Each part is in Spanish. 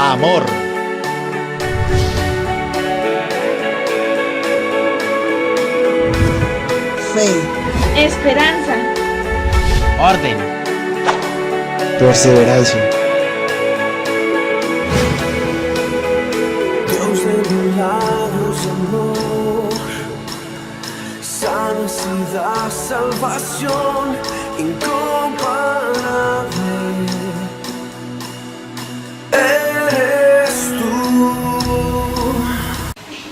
Amor. Fe. Esperanza. Orden. Perseverancia. Dios de milagros, amor, sanidad, salvación incomparable. Eres tú.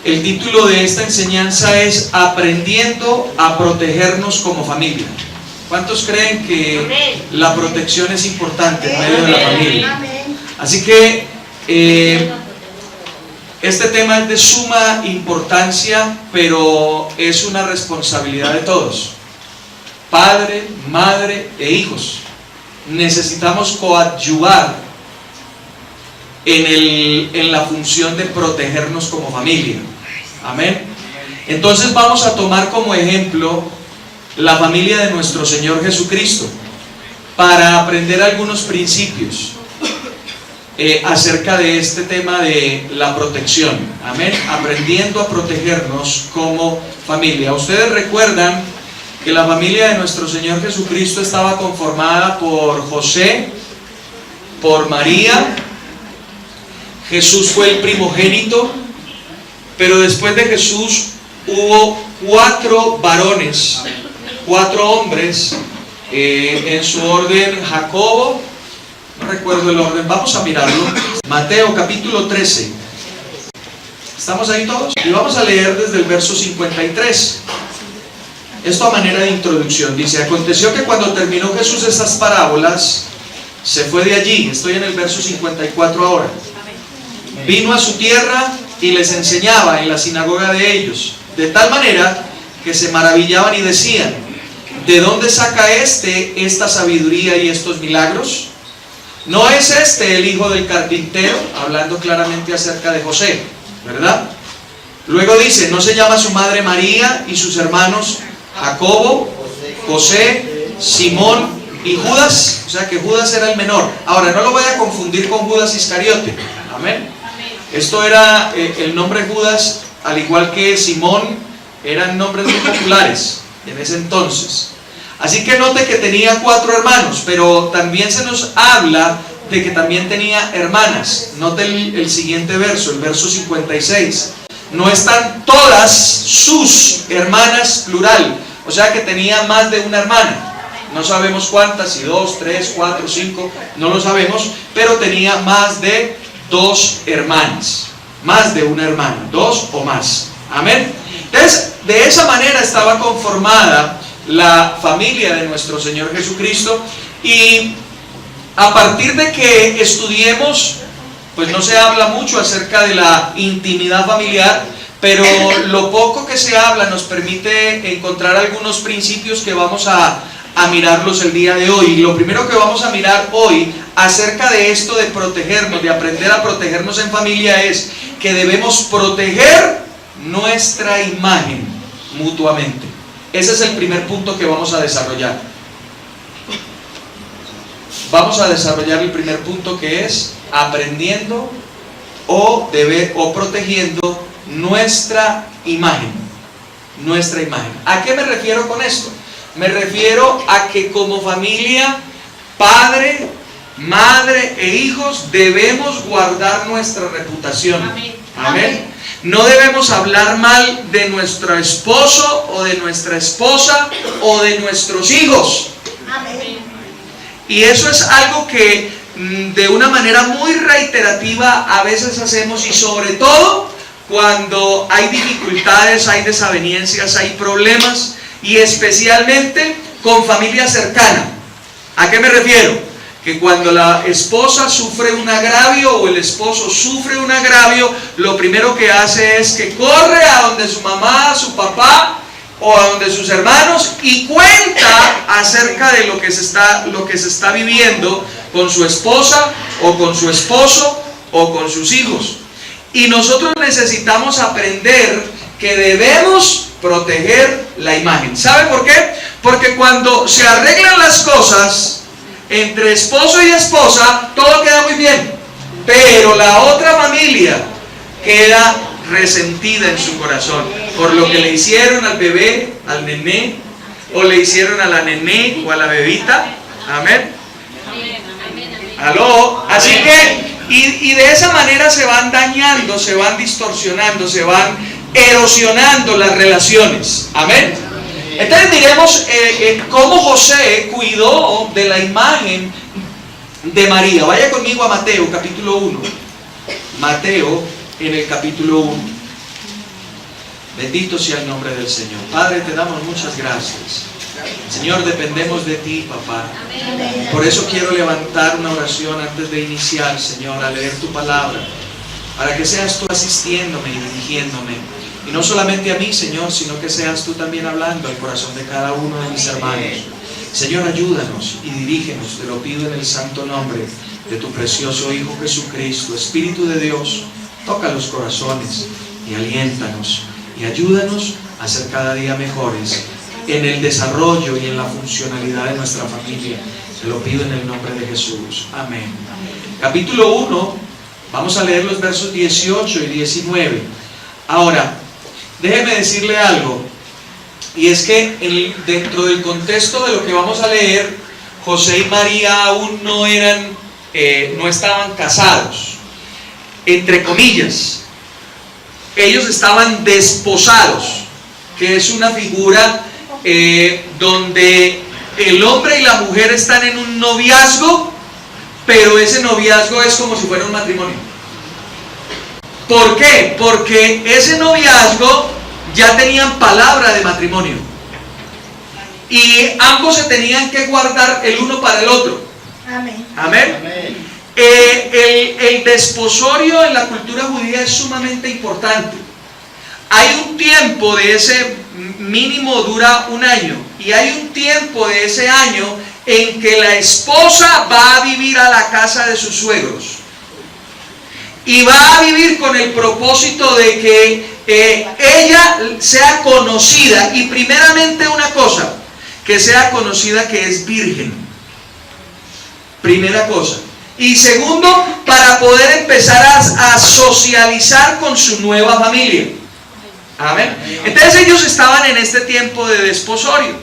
El título de esta enseñanza es Aprendiendo a protegernos como familia. ¿Cuántos creen que la protección es importante en medio de la familia? Así que este tema es de suma importancia, pero es una responsabilidad de todos. Padre, madre e hijos. Necesitamos coadyuvar en la función de protegernos como familia. Amén. Entonces vamos a tomar como ejemplo la familia de nuestro Señor Jesucristo para aprender algunos principios acerca de este tema de la protección. Amén. Aprendiendo a protegernos como familia. Ustedes recuerdan que la familia de nuestro Señor Jesucristo estaba conformada por José, por María. Jesús fue el primogénito, pero después de Jesús hubo 4 varones, 4 hombres, en su orden. Jacobo, no recuerdo el orden, vamos a mirarlo. Mateo capítulo 13. ¿Estamos ahí todos? Y vamos a leer desde el verso 53. Esto a manera de introducción. Dice: aconteció que cuando terminó Jesús estas parábolas, se fue de allí. Estoy en el verso 54 ahora. Vino a su tierra y les enseñaba en la sinagoga de ellos, de tal manera que se maravillaban y decían: ¿de dónde saca esta sabiduría y estos milagros? ¿No es este el hijo del carpintero? Hablando claramente acerca de José, ¿verdad? Luego dice: ¿no se llama su madre María y sus hermanos Jacobo, José, Simón y Judas? O sea que Judas era el menor. Ahora, no lo voy a confundir con Judas Iscariote. Amén. Esto era el nombre Judas, al igual que Simón, eran nombres muy populares en ese entonces. Así que note que tenía 4 hermanos, pero también se nos habla de que también tenía hermanas. Note el siguiente verso, el verso 56. No están todas sus hermanas, plural, o sea que tenía más de una hermana. No sabemos cuántas, si 2, 3, 4, 5, no lo sabemos, pero tenía más de 2 hermanas, más de una hermana, 2 o más. Amén. Entonces, de esa manera estaba conformada la familia de nuestro Señor Jesucristo. Y a partir de que estudiemos, pues no se habla mucho acerca de la intimidad familiar, pero lo poco que se habla nos permite encontrar algunos principios que vamos a mirarlos el día de hoy. Y lo primero que vamos a mirar hoy acerca de esto de protegernos, de aprender a protegernos en familia, es que debemos proteger nuestra imagen mutuamente. Ese es el primer punto que vamos a desarrollar. Vamos a desarrollar el primer punto, que es aprendiendo o protegiendo nuestra imagen. Nuestra imagen. ¿A qué me refiero con esto? Me refiero a que como familia, padre, madre e hijos, debemos guardar nuestra reputación. Amén. Amén. No debemos hablar mal de nuestro esposo o de nuestra esposa o de nuestros hijos. Amén. Y eso es algo que de una manera muy reiterativa a veces hacemos, y sobre todo cuando hay dificultades, hay desavenencias, hay problemas, y especialmente con familia cercana. ¿A qué me refiero? Que cuando la esposa sufre un agravio o el esposo sufre un agravio, lo primero que hace es que corre a donde su mamá, su papá o a donde sus hermanos y cuenta acerca de lo que se está viviendo con su esposa o con su esposo o con sus hijos. Y nosotros necesitamos aprender que debemos proteger la imagen. ¿Sabe por qué? Porque cuando se arreglan las cosas entre esposo y esposa, todo queda muy bien. Pero la otra familia queda resentida en su corazón por lo que le hicieron al bebé, al nené, o le hicieron a la nené o a la bebita. Amén. Aló. Así que, y de esa manera se van dañando, se van distorsionando, se van erosionando las relaciones. Amén. Entonces miremos cómo José cuidó de la imagen de María. Vaya conmigo a Mateo capítulo 1. Mateo en el capítulo 1. Bendito sea el nombre del Señor. Padre, te damos muchas gracias. Señor, dependemos de ti, papá. Por eso quiero levantar una oración antes de iniciar, Señor, a leer tu palabra, para que seas tú asistiéndome y dirigiéndome. Y no solamente a mí, Señor, sino que seas tú también hablando al corazón de cada uno de mis hermanos. Señor, ayúdanos y dirígenos, te lo pido en el santo nombre de tu precioso Hijo Jesucristo. Espíritu de Dios, toca los corazones y aliéntanos y ayúdanos a ser cada día mejores en el desarrollo y en la funcionalidad de nuestra familia. Te lo pido en el nombre de Jesús. Amén. Capítulo 1, vamos a leer los versos 18 y 19. Ahora, déjeme decirle algo, y es que dentro del contexto de lo que vamos a leer, José y María aún no estaban casados, entre comillas. Ellos estaban desposados, que es una figura donde el hombre y la mujer están en un noviazgo, pero ese noviazgo es como si fuera un matrimonio. ¿Por qué? Porque ese noviazgo ya tenían palabra de matrimonio y ambos se tenían que guardar el uno para el otro. Amén. Amén. Amén. El desposorio en la cultura judía es sumamente importante. Hay un tiempo de ese mínimo dura un año, y hay un tiempo de ese año en que la esposa va a vivir a la casa de sus suegros y va a vivir con el propósito de que ella sea conocida, y primeramente una cosa, que sea conocida que es virgen, primera cosa, y segundo, para poder empezar a socializar con su nueva familia. Amén. Entonces ellos estaban en este tiempo de desposorio.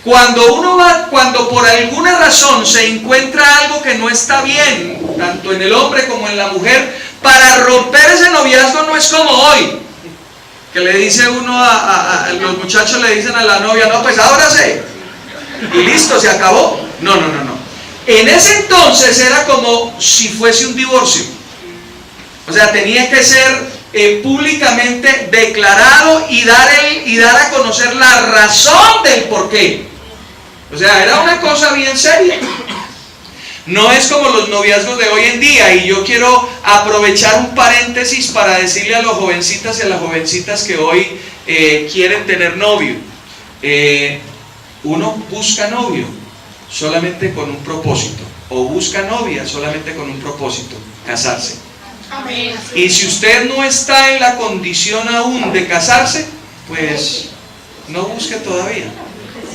Cuando por alguna razón se encuentra algo que no está bien, tanto en el hombre como en la mujer, para romper ese noviazgo no es como hoy, que le dice uno a los muchachos le dicen a la novia, no, pues ábrase y listo, se acabó. No. En ese entonces era como si fuese un divorcio. O sea, tenía que ser públicamente declarado y dar a conocer la razón del por qué. O sea, era una cosa bien seria. No es como los noviazgos de hoy en día, y yo quiero aprovechar un paréntesis para decirle a los jovencitas y a las jovencitas que hoy quieren tener novio. Uno busca novio solamente con un propósito, o busca novia solamente con un propósito: casarse. Amén. Y si usted no está en la condición aún de casarse, pues no busque todavía.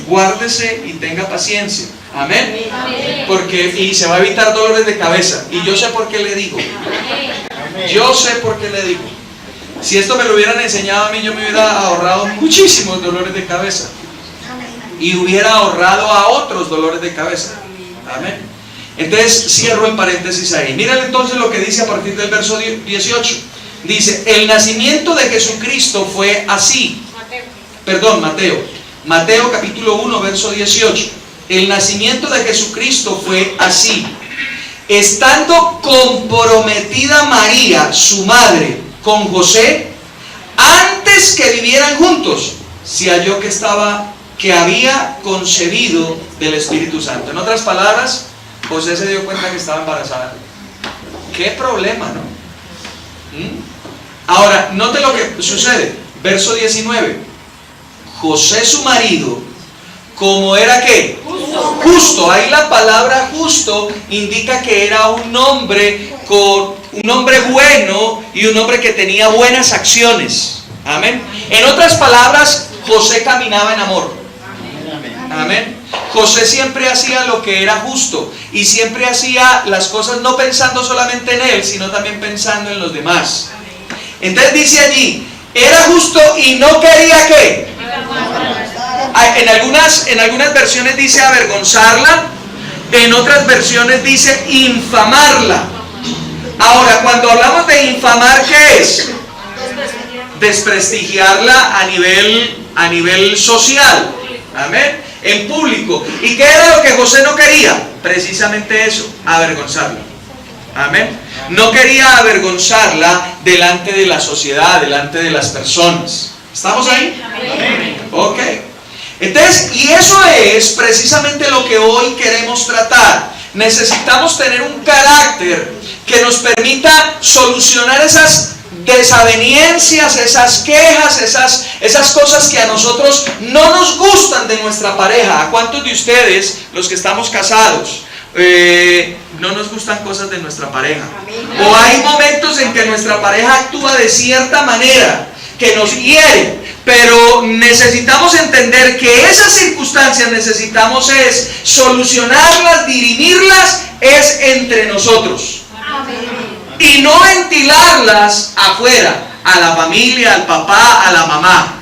Guárdese y tenga paciencia. Amén. Y se va a evitar dolores de cabeza. Y yo sé por qué le digo. Yo sé por qué le digo. Si esto me lo hubieran enseñado a mí, yo me hubiera ahorrado muchísimos dolores de cabeza. Y hubiera ahorrado a otros dolores de cabeza. Amén. Entonces cierro en paréntesis ahí. Miren entonces lo que dice a partir del verso 18. Dice: el nacimiento de Jesucristo fue así. Mateo capítulo 1 verso 18. El nacimiento de Jesucristo fue así: estando comprometida María, su madre, con José, antes que vivieran juntos, se halló que había concebido del Espíritu Santo. En otras palabras, José se dio cuenta que estaba embarazada. ¿Qué problema, no? Ahora, note lo que sucede. Verso 19. José, su marido, como era ¿qué? Justo. Ahí la palabra justo indica que era un hombre bueno y un hombre que tenía buenas acciones. Amén. En otras palabras, José caminaba en amor. Amén. José siempre hacía lo que era justo y siempre hacía las cosas no pensando solamente en él, sino también pensando en los demás. Entonces dice allí, era justo y no quería ¿qué? En algunas versiones dice avergonzarla, en otras versiones dice infamarla. Ahora, cuando hablamos de infamar, ¿qué es? Desprestigiarla a nivel social. Amén. En público. ¿Y qué era lo que José no quería? Precisamente eso, avergonzarla. Amén. No quería avergonzarla delante de la sociedad, delante de las personas. ¿Estamos ahí? Amén. Ok. Entonces, y eso es precisamente lo que hoy queremos tratar. Necesitamos tener un carácter que nos permita solucionar esas desavenencias, esas quejas, esas cosas que a nosotros no nos gustan de nuestra pareja. ¿A cuántos de ustedes, los que estamos casados, no nos gustan cosas de nuestra pareja? O hay momentos en que nuestra pareja actúa de cierta manera que nos hiere, pero necesitamos entender que esas circunstancias necesitamos es solucionarlas, dirimirlas, es entre nosotros. Y no ventilarlas afuera, a la familia, al papá, a la mamá.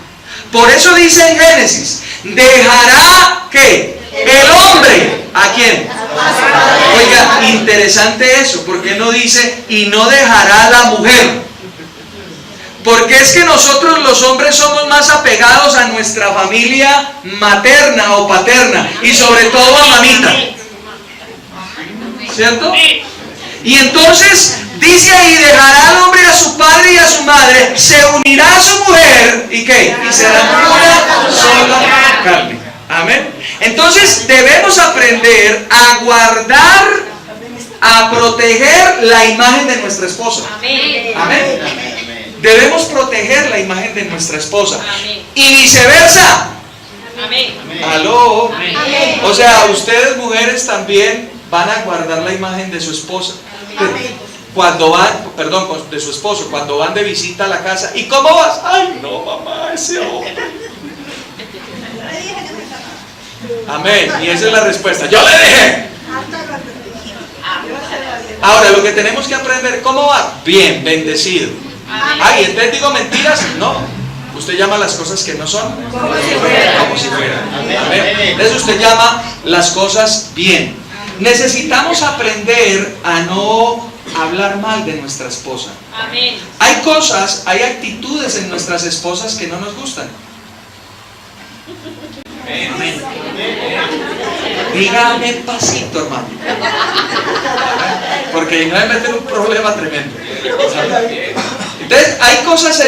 Por eso dice en Génesis, dejará ¿qué? El hombre. ¿A quién? Oiga, interesante eso, porque no dice y no dejará la mujer. Porque es que nosotros los hombres somos más apegados a nuestra familia materna o paterna, y sobre todo a mamita. ¿Cierto? Y entonces dice ahí, dejará al hombre a su padre y a su madre, se unirá a su mujer, ¿y qué? Y serán una sola carne. Amén. Entonces debemos aprender a guardar, a proteger la imagen de nuestra esposa. Amén. Debemos proteger la imagen de nuestra esposa. Y viceversa. ¿Aló? O sea, ustedes mujeres también van a guardar la imagen de su esposa. Cuando van, de su esposo, cuando van de visita a la casa. ¿Y cómo vas? Ay, no, mamá, ese hombre. Amén. Y esa es la respuesta. Yo le dije. Ahora, lo que tenemos que aprender, ¿cómo va? Bien, bendecido. Ay, entonces digo mentiras. No. Usted llama las cosas que no son como si fueran. Amén. Entonces usted llama las cosas bien. Necesitamos aprender a no hablar mal de nuestra esposa. Amén. Hay cosas, hay actitudes en nuestras esposas que no nos gustan. Amén. Dígame pasito, hermano. Porque no me meten un problema tremendo. Entonces, hay cosas,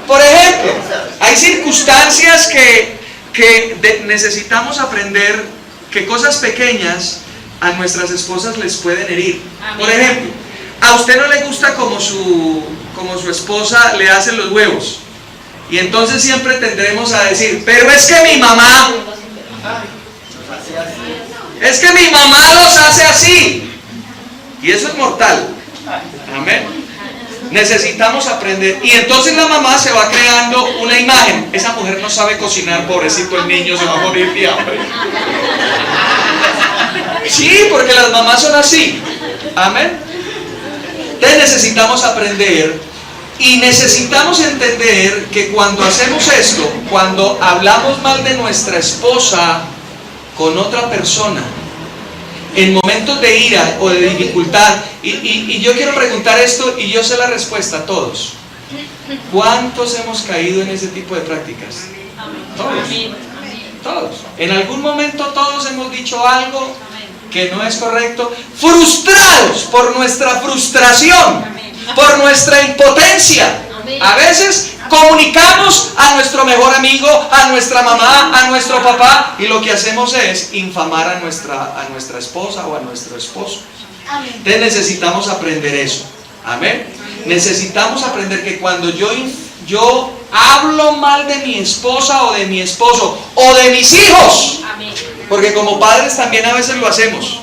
por ejemplo, hay circunstancias que necesitamos aprender que cosas pequeñas a nuestras esposas les pueden herir. Por ejemplo, a usted no le gusta como su esposa le hace los huevos. Y entonces siempre tendremos a decir, pero es que mi mamá los hace así. Y eso es mortal. Amén. Necesitamos aprender. Y entonces la mamá se va creando una imagen. Esa mujer no sabe cocinar, pobrecito el niño, se va a morir de hambre. Sí, porque las mamás son así. Amén. Entonces necesitamos aprender y necesitamos entender que cuando hacemos esto, cuando hablamos mal de nuestra esposa con otra persona, en momentos de ira o de dificultad, y yo quiero preguntar esto y yo sé la respuesta a todos. ¿Cuántos hemos caído en ese tipo de prácticas? Todos. Todos. En algún momento todos hemos dicho algo que no es correcto, frustrados por nuestra frustración, por nuestra impotencia. A veces comunicamos a nuestro mejor amigo, a nuestra mamá, a nuestro papá, y lo que hacemos es infamar a nuestra esposa o a nuestro esposo. Entonces necesitamos aprender eso. Amén. Necesitamos aprender que cuando yo hablo mal de mi esposa o de mi esposo o de mis hijos, porque como padres también a veces lo hacemos,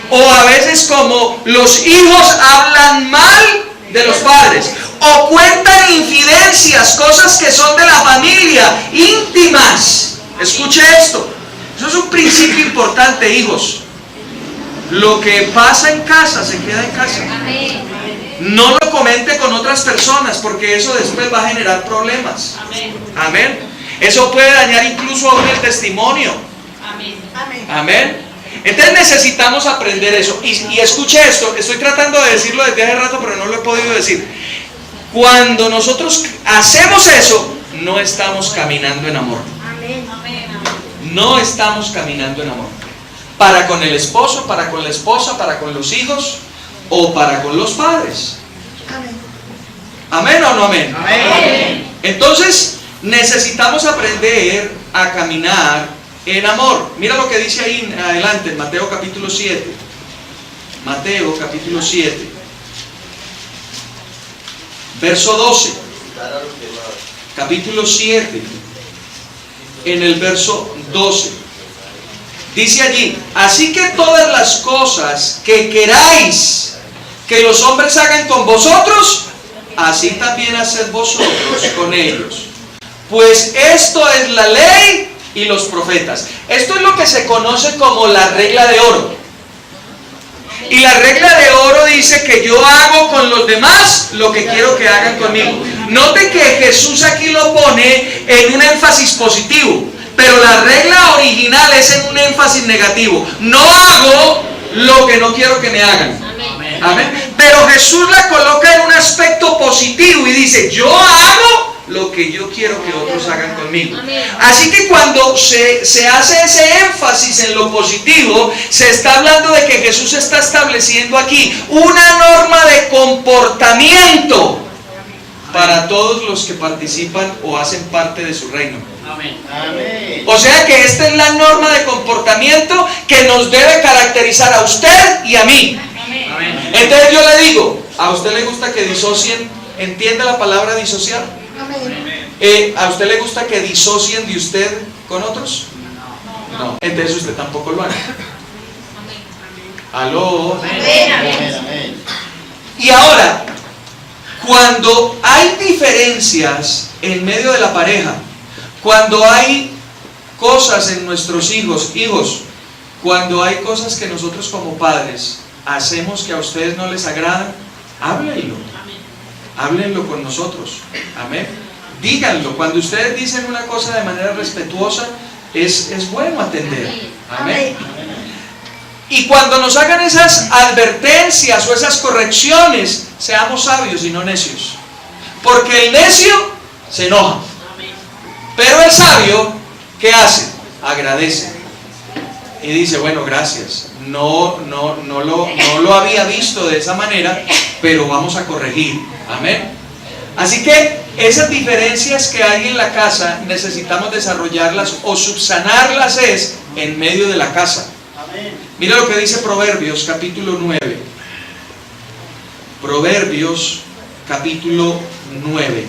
o a veces como los hijos hablan mal de los padres, o cuentan infidencias, cosas que son de la familia, íntimas. Escuche esto. Eso es un principio importante, hijos. Lo que pasa en casa se queda en casa. No lo comente con otras personas, porque eso después va a generar problemas. Amén. Eso puede dañar incluso aún el testimonio. Amén. Entonces necesitamos aprender eso. Y escuche esto, estoy tratando de decirlo desde hace rato, pero no lo he podido decir. Cuando nosotros hacemos eso, no estamos caminando en amor. No estamos caminando en amor. Para con el esposo, para con la esposa, para con los hijos o para con los padres. ¿Amén o no amén? Entonces necesitamos aprender a caminar en amor. Mira lo que dice ahí en adelante, en Mateo capítulo 7. Mateo capítulo 7, verso 12. Capítulo 7, en el verso 12. Dice allí: así que todas las cosas que queráis que los hombres hagan con vosotros, así también haced vosotros con ellos. Pues esto es la ley y los profetas. Esto es lo que se conoce como la regla de oro. Y la regla de oro dice que yo hago con los demás lo que quiero que hagan conmigo. Note que Jesús aquí lo pone en un énfasis positivo, pero la regla original es en un énfasis negativo. No hago lo que no quiero que me hagan. Amén. Pero Jesús la coloca en un aspecto positivo y dice: yo hago lo que yo quiero que otros hagan conmigo. Así que cuando se hace ese énfasis en lo positivo, se está hablando de que Jesús está estableciendo aquí una norma de comportamiento para todos los que participan o hacen parte de su reino. O sea que esta es la norma de comportamiento que nos debe caracterizar a usted y a mí. Entonces yo le digo, ¿a usted le gusta que disocien? ¿Entiende la palabra disociar? ¿A usted le gusta que disocien de usted con otros? No. Entonces usted tampoco lo haga. ¿Aló? Y ahora, cuando hay diferencias en medio de la pareja, cuando hay cosas en nuestros hijos, cuando hay cosas que nosotros como padres hacemos que a ustedes no les agradan, háblenlo con nosotros. Amén. Díganlo. Cuando ustedes dicen una cosa de manera respetuosa, es bueno atender. Amén. Y cuando nos hagan esas advertencias o esas correcciones, seamos sabios y no necios. Porque el necio se enoja, pero el sabio, ¿qué hace? Agradece y dice: bueno, gracias. No lo había visto de esa manera, pero vamos a corregir. Amén. Así que esas diferencias que hay en la casa necesitamos desarrollarlas o subsanarlas en medio de la casa. Mira lo que dice Proverbios capítulo 9. Proverbios capítulo 9.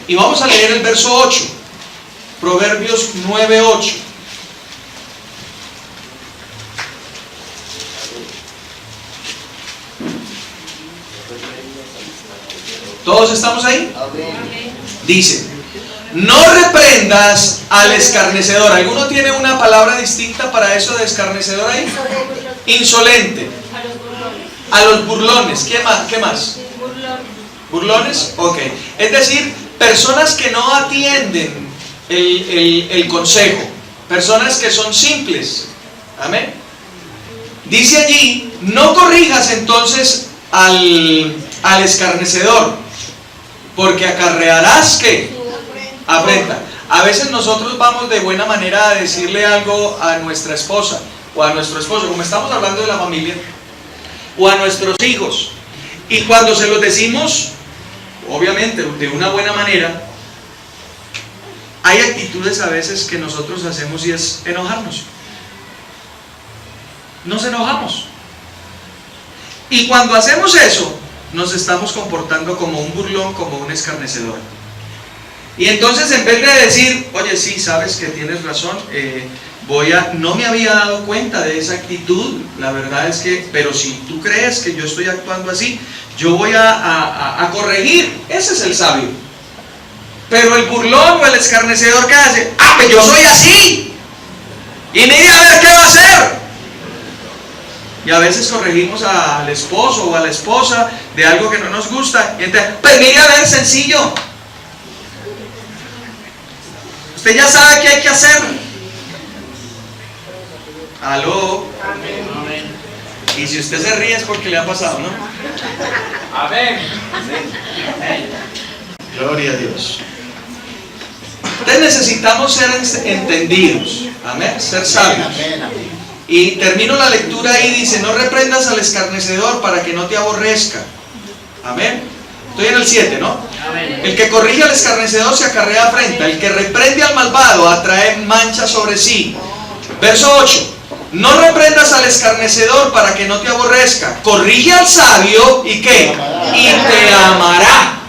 Y vamos a leer el verso 8. Proverbios 9:8. ¿Todos estamos ahí? Dice: no reprendas al escarnecedor. ¿Alguno tiene una palabra distinta para eso de escarnecedor ahí? Insolente. A los burlones. ¿Qué más? ¿Burlones? Ok. Es decir, personas que no atienden el consejo. Personas que son simples. Amén. Dice allí: no corrijas entonces al escarnecedor, porque acarrearás ¿qué? Afrenta. A veces nosotros vamos de buena manera a decirle algo a nuestra esposa o a nuestro esposo, como estamos hablando de la familia, o a nuestros hijos, y cuando se los decimos, obviamente de una buena manera, hay actitudes a veces que nosotros hacemos y es enojarnos. Nos enojamos, y cuando hacemos eso nos estamos comportando como un burlón, como un escarnecedor. Y entonces, en vez de decir: oye, sí, sabes que tienes razón, no me había dado cuenta de esa actitud, la verdad es que, pero si tú crees que yo estoy actuando así, yo voy a corregir. Ese es el sabio. Pero el burlón o el escarnecedor, ¿qué hace? Ah, pues yo soy así. Y mire a ver qué va a hacer. Y a veces corregimos al esposo o a la esposa de algo que no nos gusta. Y entonces, pues mire a ver, sencillo. Usted ya sabe qué hay que hacer. ¿Aló? Amén. Y si usted se ríe es porque le ha pasado, ¿no? Amén. Gloria a Dios. Entonces necesitamos ser entendidos. Amén. Ser sabios. Y termino la lectura y dice: no reprendas al escarnecedor para que no te aborrezca. Amén. Estoy en el 7, ¿no? Amén. El que corrige al escarnecedor se acarrea afrenta. El que reprende al malvado atrae mancha sobre sí. Verso 8. No reprendas al escarnecedor para que no te aborrezca. Corrige al sabio y ¿qué? Y te amará.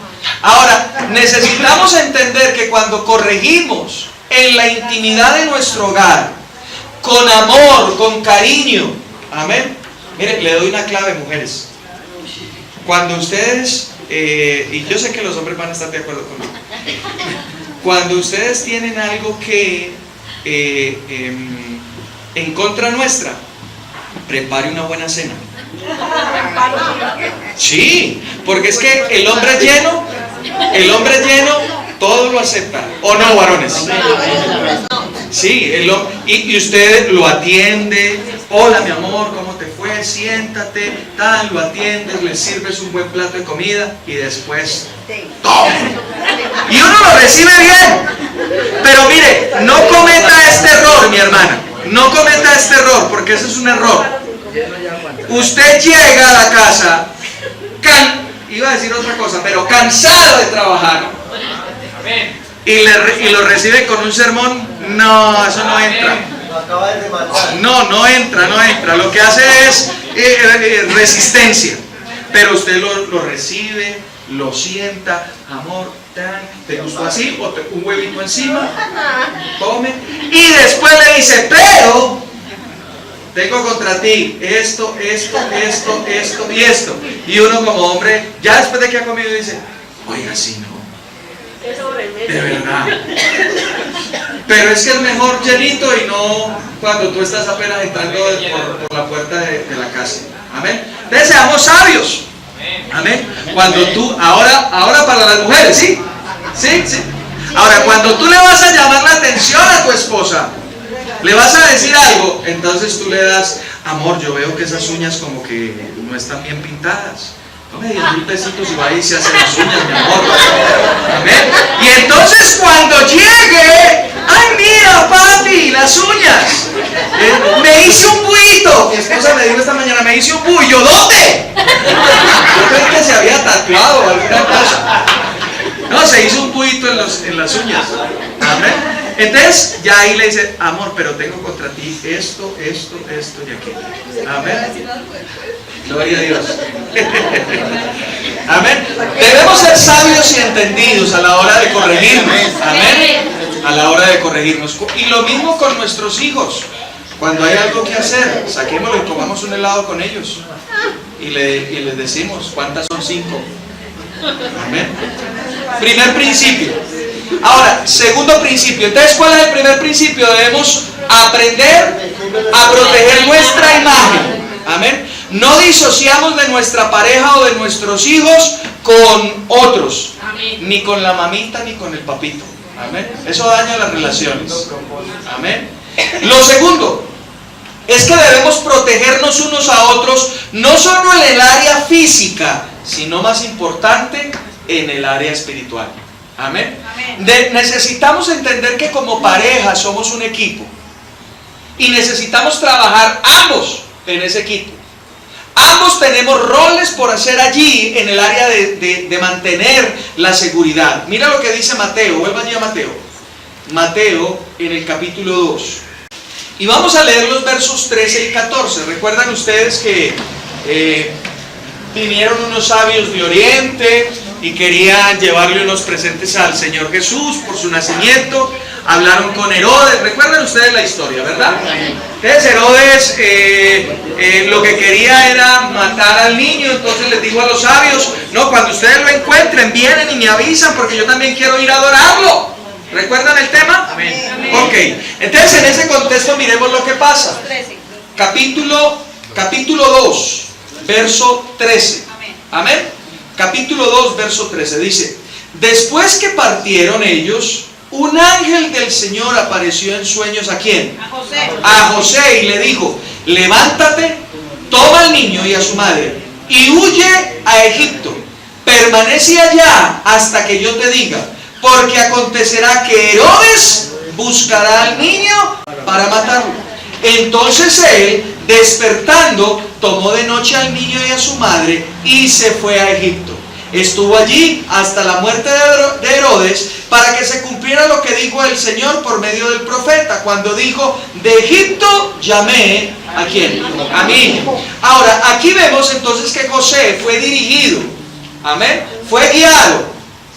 Ahora, necesitamos entender que cuando corregimos en la intimidad de nuestro hogar, con amor, con cariño, amén. Mire, le doy una clave, mujeres. Cuando ustedes, y yo sé que los hombres van a estar de acuerdo conmigo, cuando ustedes tienen algo que en contra nuestra, prepare una buena cena. Sí, porque es que el hombre lleno, todo lo acepta. ¿O no, varones? Sí, y usted lo atiende. Hola, mi amor, ¿cómo te fue? Siéntate, tal, lo atiendes, le sirves un buen plato de comida y después ¡toma! Y uno lo recibe bien. Pero mire, no cometa este error, mi hermana. No cometa este error, porque ese es un error. Usted llega a la casa, iba a decir otra cosa, pero cansado de trabajar. Y lo recibe con un sermón. No, eso no entra. No entra. Lo que hace es resistencia. Pero usted lo recibe, lo sienta, amor, ¿te gustó así? O un huevito encima, tome. Y después le dice, pero tengo contra ti esto y esto. Y uno como hombre, ya después de que ha comido, dice, oiga, sí, no. De verdad. Pero es que es mejor llenito y no cuando tú estás apenas entrando por la puerta de la casa. Amén. Entonces seamos sabios. Amén. Cuando tú, ahora para las mujeres, ¿sí? Sí. Ahora, cuando tú le vas a llamar la atención a tu esposa, le vas a decir algo, entonces tú le das, amor, yo veo que esas uñas como que no están bien pintadas. Tome 10,000 pesitos y va y se hace las uñas, mi amor. Amén. Y entonces cuando llegue, ay, mira, papi, las uñas. Me hice un buito. Mi esposa me dijo esta mañana, me hice un buito. ¿Y yo dónde? Yo creí que se había tatuado o alguna cosa. No, se hizo un buito en las uñas. Amén. Entonces, ya ahí le dice, amor, pero tengo contra ti esto y aquello. Amén. Gloria a Dios. Amén. Debemos ser sabios y entendidos a la hora de corregirnos. Amén. A la hora de corregirnos. Y lo mismo con nuestros hijos. Cuando hay algo que hacer, saquémoslo y comamos un helado con ellos. Y les decimos, ¿cuántas son 5? Amén. Primer principio. Ahora, segundo principio. Entonces, ¿cuál es el primer principio? Debemos aprender a proteger nuestra imagen. Amén. No disociamos de nuestra pareja o de nuestros hijos con otros. Amén. Ni con la mamita ni con el papito. Amén. Eso daña las relaciones. Amén. Lo segundo es que debemos protegernos unos a otros, no solo en el área física, sino más importante, en el área espiritual. Amén. Necesitamos entender que como pareja somos un equipo y necesitamos trabajar ambos en ese equipo. Ambos tenemos roles por hacer allí en el área de mantener la seguridad. Mira lo que dice Mateo, vuelva allí a Mateo. Mateo en el capítulo 2. Y vamos a leer los versos 13 y 14. Recuerdan ustedes que vinieron unos sabios de Oriente y querían llevarle unos presentes al Señor Jesús por su nacimiento. Hablaron con Herodes, recuerdan ustedes la historia, ¿verdad? Entonces Herodes lo que quería era matar al niño, entonces les dijo a los sabios, no, cuando ustedes lo encuentren, vienen y me avisan porque yo también quiero ir a adorarlo. ¿Recuerdan el tema? Amén. Ok, entonces en ese contexto miremos lo que pasa. Capítulo 2, verso 13. Amén. Capítulo 2, verso 13 dice: después que partieron ellos, un ángel del Señor apareció en sueños ¿a quién? A José. A José, y le dijo: levántate, toma al niño y a su madre y huye a Egipto. Permanece allá hasta que yo te diga, porque acontecerá que Herodes buscará al niño para matarlo. Entonces él, despertando, tomó de noche al niño y a su madre y se fue a Egipto. Estuvo allí hasta la muerte de Herodes, para que se cumpliera lo que dijo el Señor por medio del profeta, cuando dijo: de Egipto llamé ¿a quién? A mí. Ahora, aquí vemos entonces que José fue dirigido, amén, fue guiado.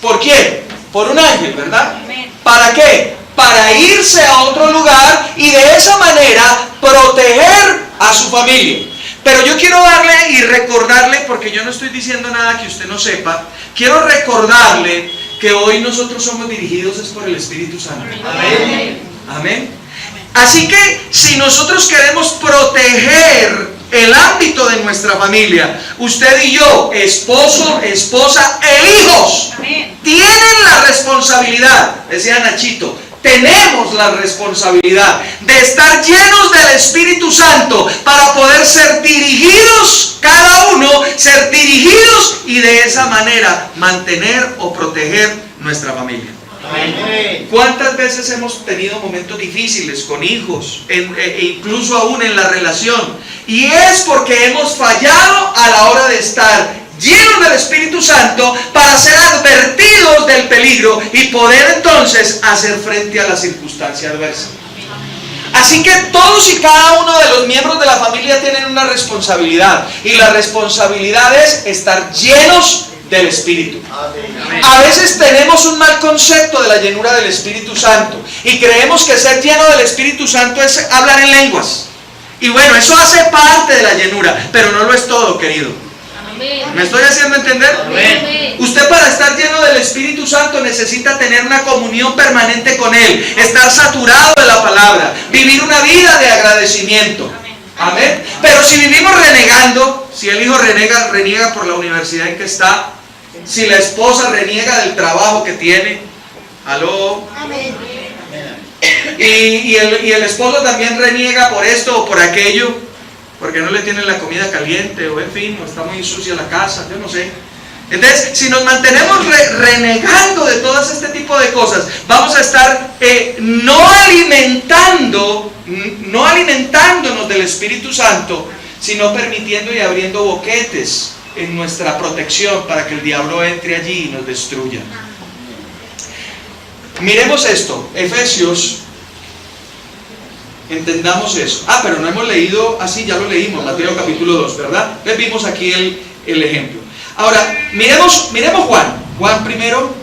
¿Por quién? Por un ángel, ¿verdad? ¿Para qué? Para irse a otro lugar y de esa manera proteger a su familia. Pero yo quiero darle y recordarle, porque yo no estoy diciendo nada que usted no sepa, quiero recordarle que hoy nosotros somos dirigidos es por el Espíritu Santo. Amén. Amén. Así que si nosotros queremos proteger el ámbito de nuestra familia, usted y yo, esposo, esposa e hijos, tienen la responsabilidad, decía Nachito, tenemos la responsabilidad de estar llenos del Espíritu Santo para poder ser dirigidos, cada uno ser dirigidos, y de esa manera mantener o proteger nuestra familia. ¿Cuántas veces hemos tenido momentos difíciles con hijos, e incluso aún en la relación? Y es porque hemos fallado a la hora de estar llenos del Espíritu Santo para ser advertidos del peligro y poder entonces hacer frente a la circunstancia adversa. Así que todos y cada uno de los miembros de la familia tienen una responsabilidad, y la responsabilidad es estar llenos del Espíritu. A veces tenemos un mal concepto de la llenura del Espíritu Santo y creemos que ser lleno del Espíritu Santo es hablar en lenguas. Y bueno, eso hace parte de la llenura, pero no lo es todo, querido. ¿Me estoy haciendo entender? Amén. Usted, para estar lleno del Espíritu Santo, necesita tener una comunión permanente con Él, estar saturado de la palabra, vivir una vida de agradecimiento. Amén. Pero si vivimos renegando, si el hijo reniega por la universidad en que está, si la esposa reniega del trabajo que tiene, aló. Amén. Y el esposo también reniega por esto o por aquello, porque no le tienen la comida caliente, o en fin, o está muy sucia la casa, yo no sé. Entonces, si nos mantenemos renegando de todo este tipo de cosas, vamos a estar no alimentándonos del Espíritu Santo, sino permitiendo y abriendo boquetes en nuestra protección para que el diablo entre allí y nos destruya. Miremos esto, Efesios. Entendamos eso. Pero no hemos leído, así ya lo leímos, Mateo capítulo 2, ¿verdad? Les vimos aquí el ejemplo. Ahora, miremos Juan primero,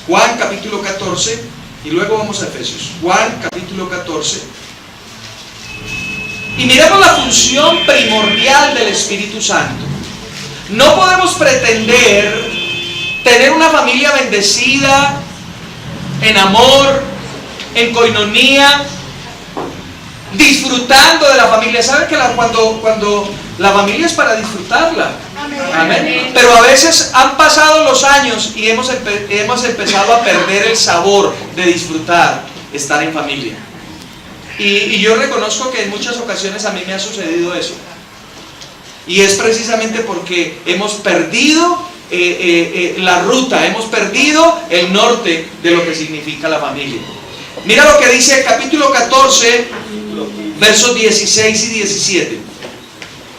Juan capítulo 14, y luego vamos a Efesios. Juan capítulo 14. Y miremos la función primordial del Espíritu Santo. No podemos pretender tener una familia bendecida, en amor, en coinonía, disfrutando de la familia. ¿Saben que cuando la familia es para disfrutarla? Amén. Pero a veces han pasado los años y hemos empezado a perder el sabor de disfrutar estar en familia. Y yo reconozco que en muchas ocasiones a mí me ha sucedido eso. Y es precisamente porque hemos perdido la ruta, hemos perdido el norte de lo que significa la familia. Mira lo que dice el capítulo 14, versos 16 y 17.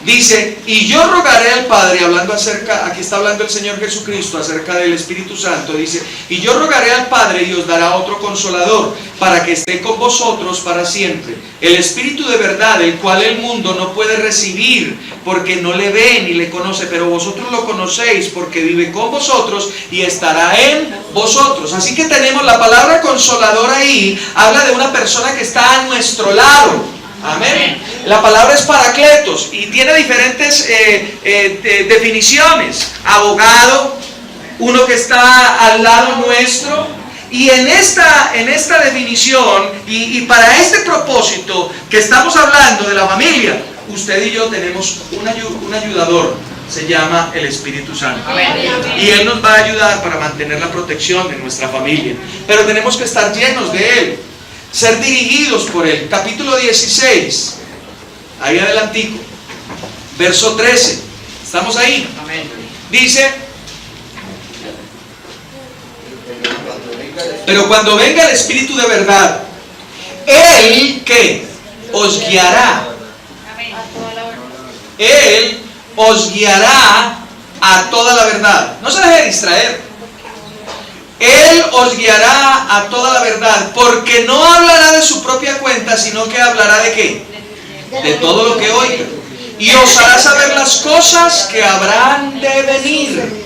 Dice, y yo rogaré al Padre, hablando acerca, aquí está hablando el Señor Jesucristo acerca del Espíritu Santo, dice, y yo rogaré al Padre y os dará otro consolador, para que esté con vosotros para siempre, el Espíritu de verdad, el cual el mundo no puede recibir, porque no le ve ni le conoce, pero vosotros lo conocéis, porque vive con vosotros y estará en vosotros. Así que tenemos la palabra consolador ahí, habla de una persona que está a nuestro lado. Amén. La palabra es paracletos y tiene diferentes definiciones. Abogado, uno que está al lado nuestro. Y en esta definición y para este propósito que estamos hablando de la familia, usted y yo tenemos un ayudador. Se llama el Espíritu Santo. Y Él nos va a ayudar para mantener la protección de nuestra familia. Pero tenemos que estar llenos de Él. Ser dirigidos por Él. Capítulo 16, ahí adelantico, verso 13. ¿Estamos ahí? Amén. Dice, pero cuando venga el Espíritu de verdad, Él, ¿qué? Os guiará. Él os guiará a toda la verdad. No se deje distraer. Él os guiará a toda la verdad, porque no hablará de su propia cuenta, sino que hablará ¿de qué? De todo lo que oiga. Y os hará saber las cosas que habrán de venir.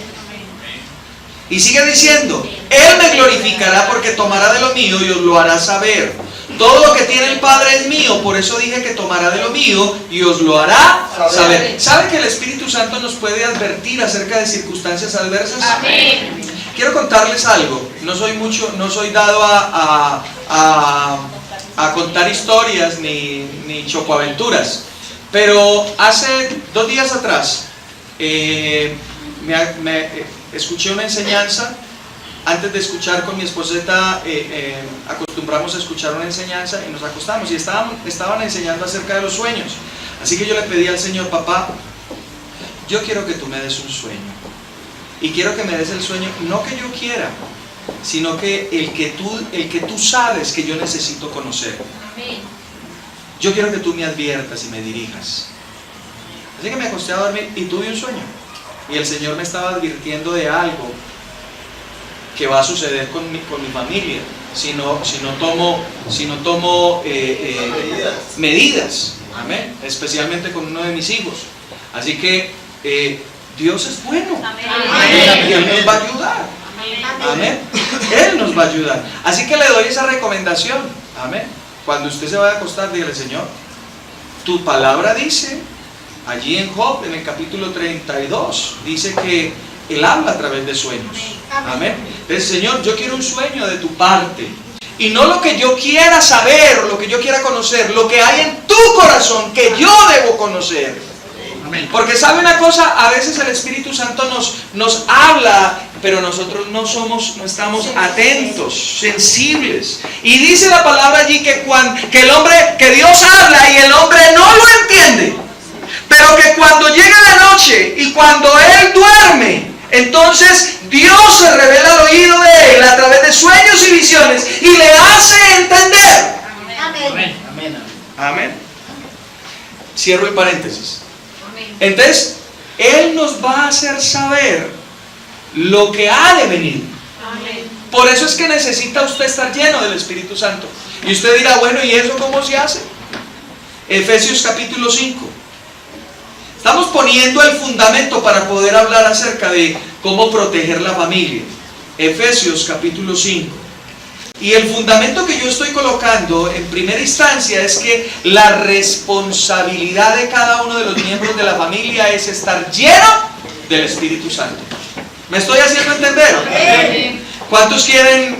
Y sigue diciendo, Él me glorificará porque tomará de lo mío y os lo hará saber. Todo lo que tiene el Padre es mío, por eso dije que tomará de lo mío y os lo hará saber. ¿Sabe que el Espíritu Santo nos puede advertir acerca de circunstancias adversas? Amén. Quiero contarles algo. No soy dado a contar historias ni chocoaventuras. Pero hace 2 días atrás escuché una enseñanza. Antes de escuchar con mi esposeta, acostumbramos a escuchar una enseñanza y nos acostamos y estaban enseñando acerca de los sueños. Así que yo le pedí al Señor, papá, yo quiero que tú me des un sueño. Y quiero que me des el sueño, no que yo quiera, sino que el que tú sabes que yo necesito conocer. Yo quiero que tú me adviertas y me dirijas. Así que me acosté a dormir y tuve un sueño. Y el Señor me estaba advirtiendo de algo que va a suceder con mi familia si no tomo medidas. Amén. Especialmente con uno de mis hijos. Así que Dios es bueno. Amén. Y Él nos va a ayudar. Amén. Él nos va a ayudar. Así que le doy esa recomendación. Amén. Cuando usted se vaya a acostar, dígale, Señor, tu palabra dice, allí en Job, en el capítulo 32, dice que Él habla a través de sueños. Amén. Entonces, Señor, yo quiero un sueño de tu parte. Y no lo que yo quiera saber, lo que yo quiera conocer, lo que hay en tu corazón que yo debo conocer. Porque sabe una cosa, a veces el Espíritu Santo nos habla, pero nosotros no estamos atentos, sensibles. Y dice la palabra allí que Dios habla y el hombre no lo entiende. Pero que cuando llega la noche y cuando Él duerme, entonces Dios se revela al oído de Él a través de sueños y visiones y le hace entender. Amén. Amén. Amén. Cierro el paréntesis. Entonces, Él nos va a hacer saber lo que ha de venir. Amén. Por eso es que necesita usted estar lleno del Espíritu Santo. Y usted dirá, bueno, ¿y eso cómo se hace? Efesios capítulo 5. Estamos poniendo el fundamento para poder hablar acerca de cómo proteger la familia. Efesios capítulo 5. Y el fundamento que yo estoy colocando en primera instancia es que la responsabilidad de cada uno de los miembros de la familia es estar lleno del Espíritu Santo. ¿Me estoy haciendo entender? Amén. ¿Cuántos quieren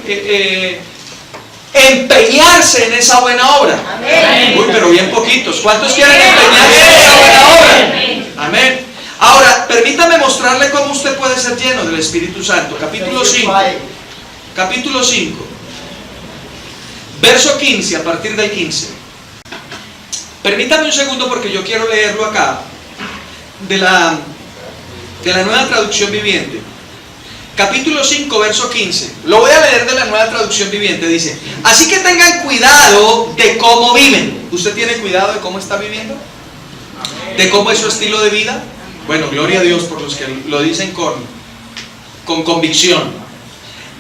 empeñarse en esa buena obra? Amén. Uy, pero bien poquitos. ¿Cuántos quieren empeñarse en esa buena obra? Amén. Ahora, permítame mostrarle cómo usted puede ser lleno del Espíritu Santo. Capítulo 5. Capítulo 5. Verso 15, a partir del 15. Permítame un segundo porque yo quiero leerlo acá, de la Nueva Traducción Viviente. Capítulo 5, verso 15. Lo voy a leer de la Nueva Traducción Viviente. Dice, así que tengan cuidado de cómo viven. ¿Usted tiene cuidado de cómo está viviendo? ¿De cómo es su estilo de vida? Bueno, gloria a Dios por los que lo dicen con convicción.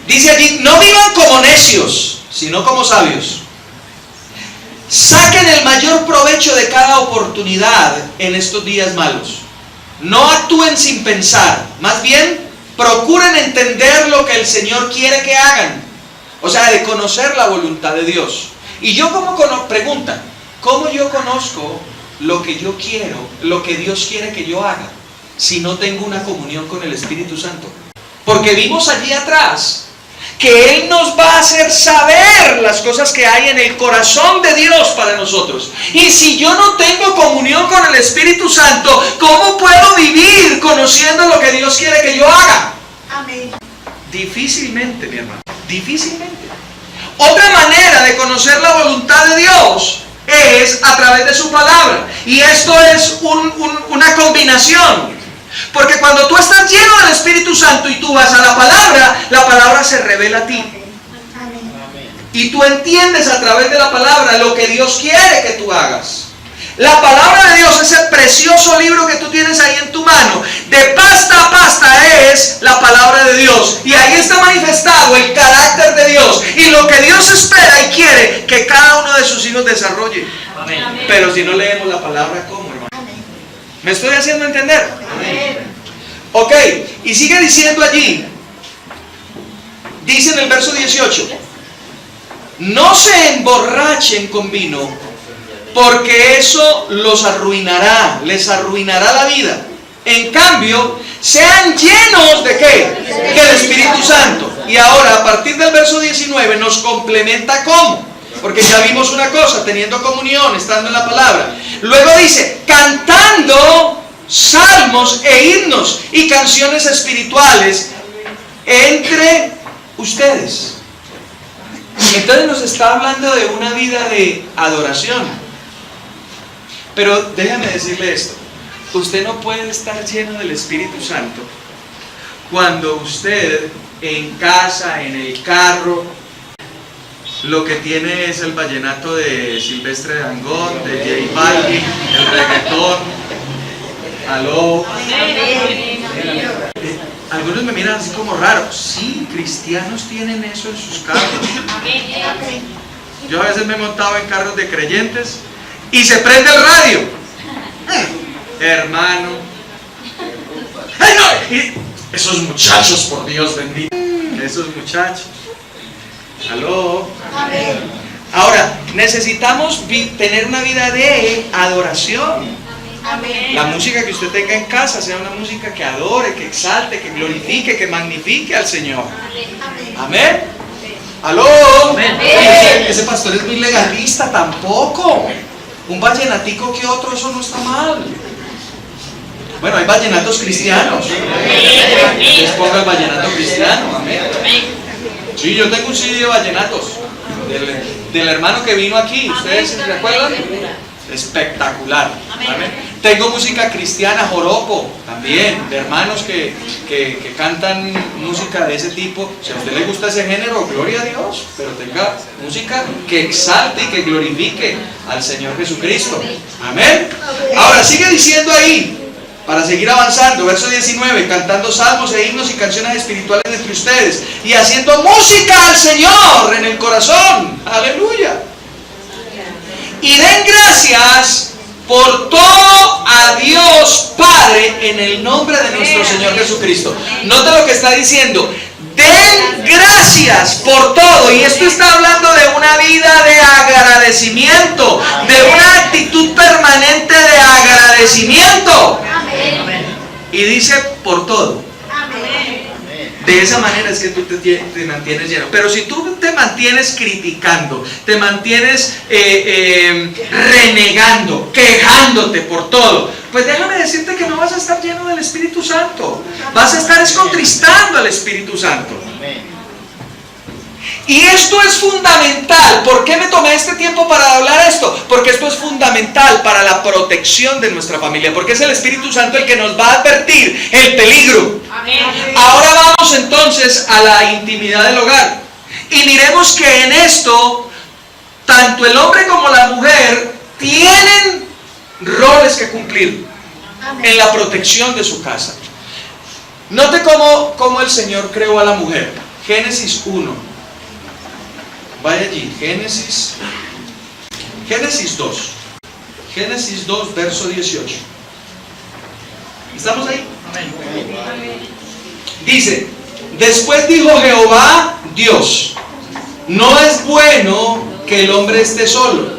Dice allí, no vivan como necios, sino como sabios. Saquen el mayor provecho de cada oportunidad en estos días malos. No actúen sin pensar, más bien procuren entender lo que el Señor quiere que hagan. O sea, de conocer la voluntad de Dios. Y yo pregunta, ¿cómo yo conozco lo que yo quiero, lo que Dios quiere que yo haga, si no tengo una comunión con el Espíritu Santo? Porque vimos allí atrás que Él nos va a hacer saber las cosas que hay en el corazón de Dios para nosotros. Y si yo no tengo comunión con el Espíritu Santo, ¿cómo puedo vivir conociendo lo que Dios quiere que yo haga? Amén. Difícilmente, mi hermano, difícilmente. Otra manera de conocer la voluntad de Dios es a través de su palabra. Y esto es una combinación. Porque cuando tú estás lleno del Espíritu Santo y tú vas a la palabra se revela a ti. Y tú entiendes a través de la palabra lo que Dios quiere que tú hagas. La palabra de Dios, ese precioso libro que tú tienes ahí en tu mano, de pasta a pasta es la palabra de Dios. Y ahí está manifestado el carácter de Dios y lo que Dios espera y quiere que cada uno de sus hijos desarrolle. Amén. Pero si no leemos la palabra, ¿cómo, hermano? ¿Me estoy haciendo entender? Amén. Ok, y sigue diciendo allí, dice en el verso 18, no se emborrachen con vino, porque eso los arruinará, les arruinará la vida. En cambio, sean llenos ¿de qué? Del Espíritu Santo. Y ahora, a partir del verso 19, nos complementa cómo. Porque ya vimos una cosa, teniendo comunión, estando en la palabra. Luego dice, cantando salmos e himnos y canciones espirituales entre ustedes. Entonces nos está hablando de una vida de adoración. Pero déjame decirle esto, usted no puede estar lleno del Espíritu Santo cuando usted en casa, en el carro, lo que tiene es el vallenato de Silvestre Dangond, de J Balvin, el reggaetón. Aló. Algunos me miran así como raro. Sí, cristianos tienen eso en sus carros. Yo a veces me he montado en carros de creyentes y se prende el radio. Hermano. ¡Ay, no! Y esos muchachos, por Dios bendito. Esos muchachos. Aló. Amén. Ahora, necesitamos tener una vida de adoración. Amén. La música que usted tenga en casa sea una música que adore, que exalte, que glorifique, que magnifique al Señor. Amén. ¿Aló? Amén. Ese pastor es muy legalista, tampoco. Un vallenatico que otro, eso no está mal. Bueno, hay vallenatos cristianos. Les ponga el vallenato cristiano. Amén. Sí, yo tengo un CD de vallenatos del hermano que vino aquí. ¿Ustedes se recuerdan? Espectacular. Amén. Tengo música cristiana, joropo, también, de hermanos que cantan música de ese tipo. Si a usted le gusta ese género, gloria a Dios, pero tenga música que exalte y que glorifique al Señor Jesucristo. Amén. Ahora sigue diciendo ahí, para seguir avanzando, verso 19, cantando salmos e himnos y canciones espirituales entre ustedes y haciendo música al Señor en el corazón. Aleluya. Y den gracias por todo a Dios Padre en el nombre de nuestro Señor Jesucristo. Nota lo que está diciendo. Den gracias por todo. Y esto está hablando de una vida de agradecimiento, de una actitud permanente de agradecimiento. Y dice por todo. De esa manera es que tú te mantienes lleno. Pero si tú te mantienes criticando, te mantienes renegando, quejándote por todo, pues déjame decirte que no vas a estar lleno del Espíritu Santo. Vas a estar contristando al Espíritu Santo. Y esto es fundamental. ¿Por qué me tomé este tiempo para hablar esto? Porque esto es fundamental para la protección de nuestra familia. Porque es el Espíritu Santo el que nos va a advertir el peligro. Amén. Ahora vamos entonces a la intimidad del hogar. Y miremos que en esto, tanto el hombre como la mujer tienen roles que cumplir en la protección de su casa. Note cómo el Señor creó a la mujer. Génesis 1. Vaya allí, Génesis 2. Génesis 2, verso 18. ¿Estamos ahí? Dice: después dijo Jehová Dios, no es bueno que el hombre esté solo.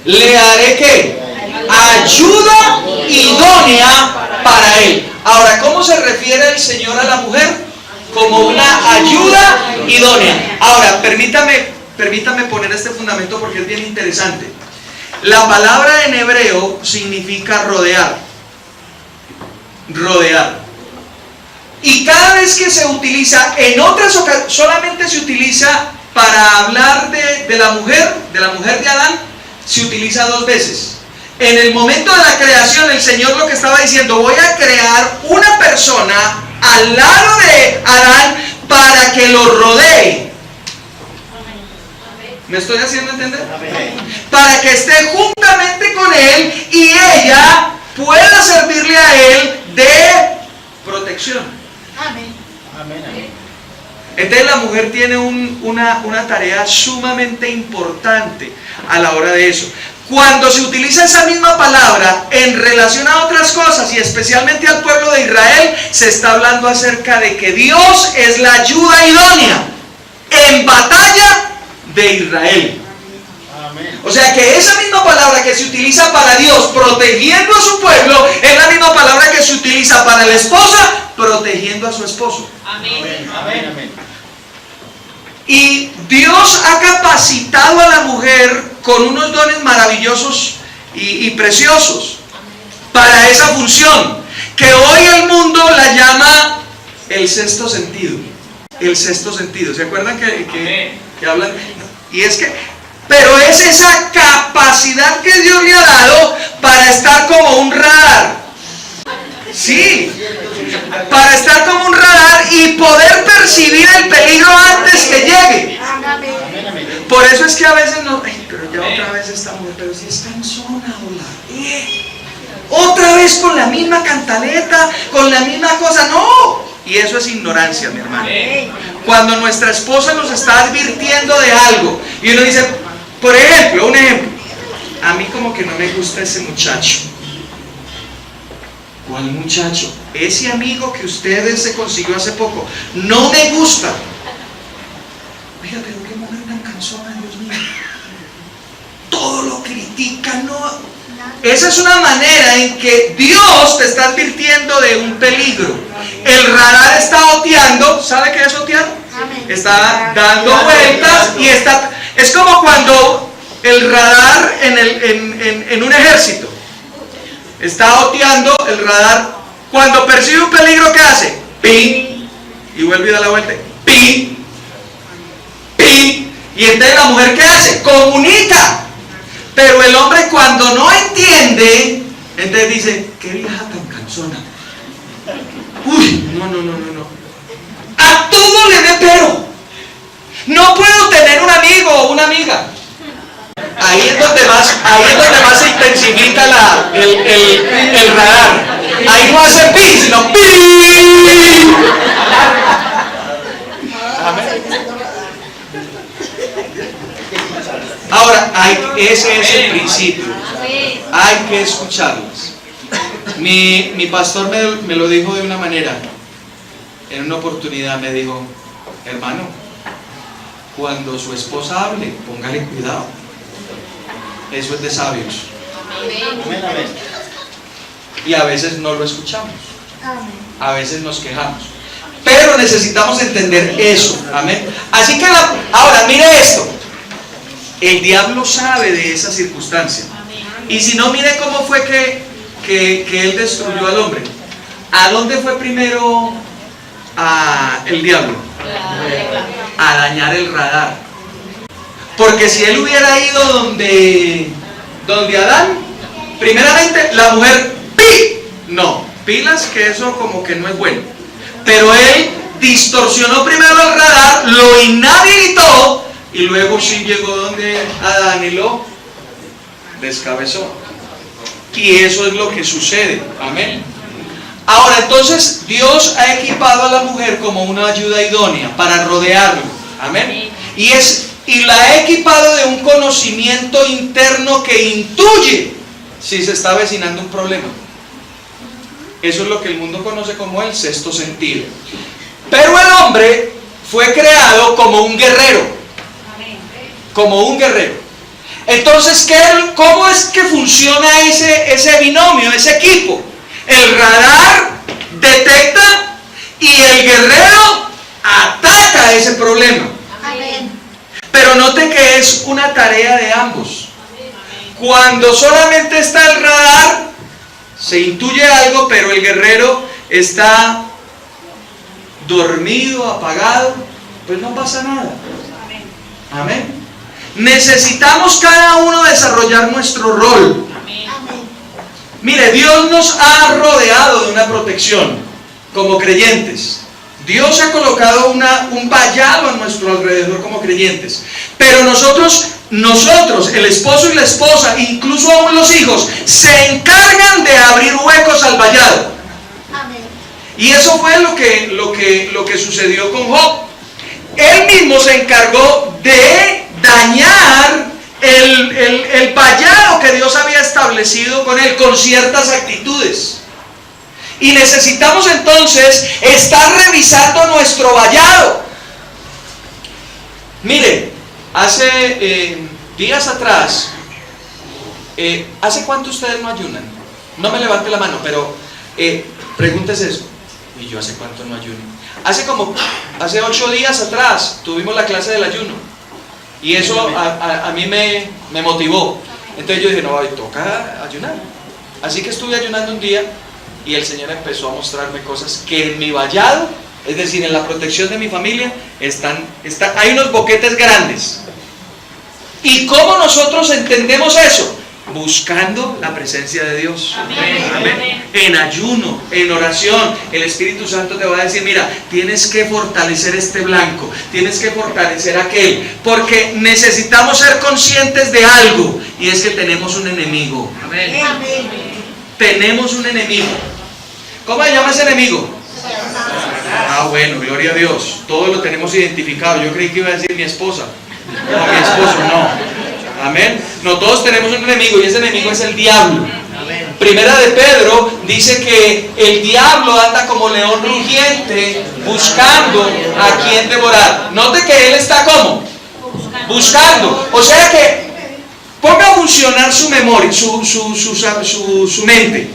Le haré ¿qué? Ayuda idónea para él. Ahora, ¿cómo se refiere el Señor a la mujer? Como una ayuda idónea. Ahora, permítame poner este fundamento porque es bien interesante. La palabra en hebreo significa rodear. Rodear. Y cada vez que se utiliza, en otras ocasiones, solamente se utiliza para hablar de la mujer de Adán, se utiliza 2 veces. En el momento de la creación, el Señor lo que estaba diciendo: voy a crear una persona al lado de Adán para que lo rodee. ¿Me estoy haciendo entender? Para que esté juntamente con él y ella pueda servirle a él de protección. Entonces la mujer tiene una tarea sumamente importante a la hora de eso. Cuando se utiliza esa misma palabra en relación a otras cosas y especialmente al pueblo de Israel, se está hablando acerca de que Dios es la ayuda idónea en batalla de Israel. O sea que esa misma palabra que se utiliza para Dios protegiendo a su pueblo es la misma palabra que se utiliza para la esposa protegiendo a su esposo. Amén. Y Dios ha capacitado a la mujer con unos dones maravillosos y preciosos para esa función, que hoy el mundo la llama el sexto sentido. El sexto sentido. ¿Se acuerdan que hablan? Y es que, pero es esa capacidad que Dios le ha dado para estar como un radar. Sí, para estar como un radar y poder percibir el peligro antes que llegue. Por eso es que a veces no, pero ya otra vez esta mujer, pero si está en zona, otra vez con la misma cantaleta, con la misma cosa, no. Y eso es ignorancia, mi hermano. Cuando nuestra esposa nos está advirtiendo de algo y uno dice, por ejemplo, un ejemplo, a mí como que no me gusta ese muchacho. ¿Cuál muchacho? Ese amigo que usted se consiguió hace poco. No me gusta. Oiga, pero qué mujer tan cansona, Dios mío. Todo lo critica, no. Esa es una manera en que Dios te está advirtiendo de un peligro. El radar está oteando. ¿Sabe qué es otear? Está dando vueltas y está. Es como cuando el radar en un ejército está oteando el radar. Cuando percibe un peligro, ¿qué hace? Pi. Y vuelve y da la vuelta. Pi. Pi. Y entonces la mujer, ¿qué hace? Comunica. Pero el hombre, cuando no entiende, entonces dice, qué vieja tan cansona. Uy, no. A todo le ve pero. No puedo tener un amigo o una amiga. Ahí es donde más se intensifica el radar. Ahí no hace pi, sino pi. Ahora, ese es el principio. Hay que escucharlas. Mi pastor me lo dijo de una manera. En una oportunidad me dijo, hermano, cuando su esposa hable, póngale cuidado. Eso es de sabios. Y a veces no lo escuchamos. A veces nos quejamos. Pero necesitamos entender eso. Amén. Así que ahora, mire esto. El diablo sabe de esa circunstancia. Y si no, mire cómo fue que él destruyó al hombre. ¿A dónde fue primero el diablo? A dañar el radar. Porque si él hubiera ido donde Adán, primeramente la mujer, ¡pi! No, pilas, que eso como que no es bueno. Pero él distorsionó primero el radar, lo inhabilitó y luego sí llegó donde Adán y lo descabezó. Y eso es lo que sucede. Amén. Ahora, entonces, Dios ha equipado a la mujer como una ayuda idónea para rodearlo. Amén. Y la ha equipado de un conocimiento interno que intuye si se está avecinando un problema. Eso es lo que el mundo conoce como el sexto sentido. Pero el hombre fue creado como un guerrero. Como un guerrero. Entonces, ¿cómo es que funciona ese binomio, ese equipo? El radar detecta y el guerrero ataca ese problema. Pero note que es una tarea de ambos. Cuando solamente está el radar, se intuye algo, pero el guerrero está dormido, apagado, pues no pasa nada. Amén. Necesitamos cada uno desarrollar nuestro rol. Mire, Dios nos ha rodeado de una protección como creyentes. Dios ha colocado un vallado a nuestro alrededor como creyentes. Pero nosotros, el esposo y la esposa, incluso aún los hijos, se encargan de abrir huecos al vallado. Y eso fue lo que sucedió con Job. Él mismo se encargó de dañar el vallado que Dios había establecido con él, con ciertas actitudes. Y necesitamos entonces estar revisando nuestro vallado. Mire, hace días atrás, ¿hace cuánto ustedes no ayunan? No me levante la mano, pero pregúntese eso. ¿Y yo hace cuánto no ayuno? Hace 8 días atrás tuvimos la clase del ayuno. Y eso a mí me motivó. Entonces yo dije, no, toca ayunar. Así que estuve ayunando un día y el Señor empezó a mostrarme cosas que en mi vallado, es decir, en la protección de mi familia, hay unos boquetes grandes. ¿Y cómo nosotros entendemos eso? Buscando la presencia de Dios. Amén. Amén. En ayuno, en oración, el Espíritu Santo te va a decir, mira, tienes que fortalecer este blanco, tienes que fortalecer aquel, porque necesitamos ser conscientes de algo, y es que tenemos un enemigo. Amén. Tenemos un enemigo. ¿Cómo se llama ese enemigo? Ah, bueno, gloria a Dios. Todos lo tenemos identificado. Yo creí que iba a decir mi esposa. No, mi esposo, no. Amén. No, todos tenemos un enemigo y ese enemigo es el diablo. Primera de Pedro dice que el diablo anda como león rugiente buscando a quien devorar. Note que él está como buscando. O sea que ponga a funcionar su memoria, su mente.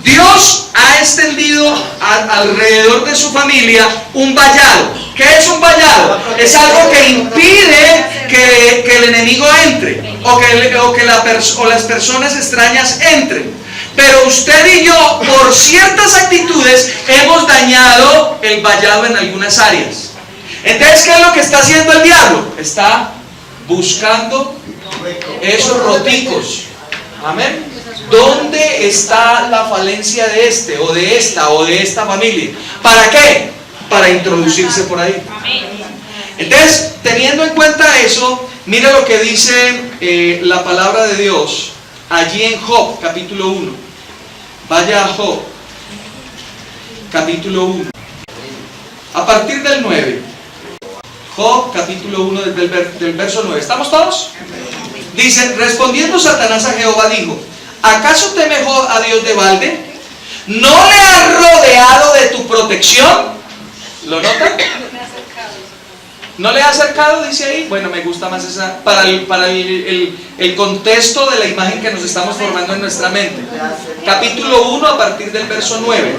Dios ha extendido alrededor de su familia un vallado. ¿Qué es un vallado? Es algo que impide que el enemigo entre o las personas extrañas entren. Pero usted y yo, por ciertas actitudes, hemos dañado el vallado en algunas áreas. Entonces, ¿qué es lo que está haciendo el diablo? Está buscando esos roticos. Amén. ¿Dónde está la falencia de este o de esta familia? ¿Para qué? Para introducirse por ahí. Entonces, teniendo en cuenta eso, mire lo que dice la palabra de Dios allí en Job, capítulo 1. Vaya a Job, capítulo 1. A partir del 9. Job, capítulo 1, del verso 9. ¿Estamos todos? Dice, respondiendo Satanás a Jehová, dijo, ¿acaso teme Job a Dios de balde? ¿No le has rodeado de tu protección? ¿Lo notan? ¿No le ha acercado? Dice ahí. Bueno, me gusta más esa, para el contexto de la imagen que nos estamos formando en nuestra mente. Capítulo 1 a partir del verso 9.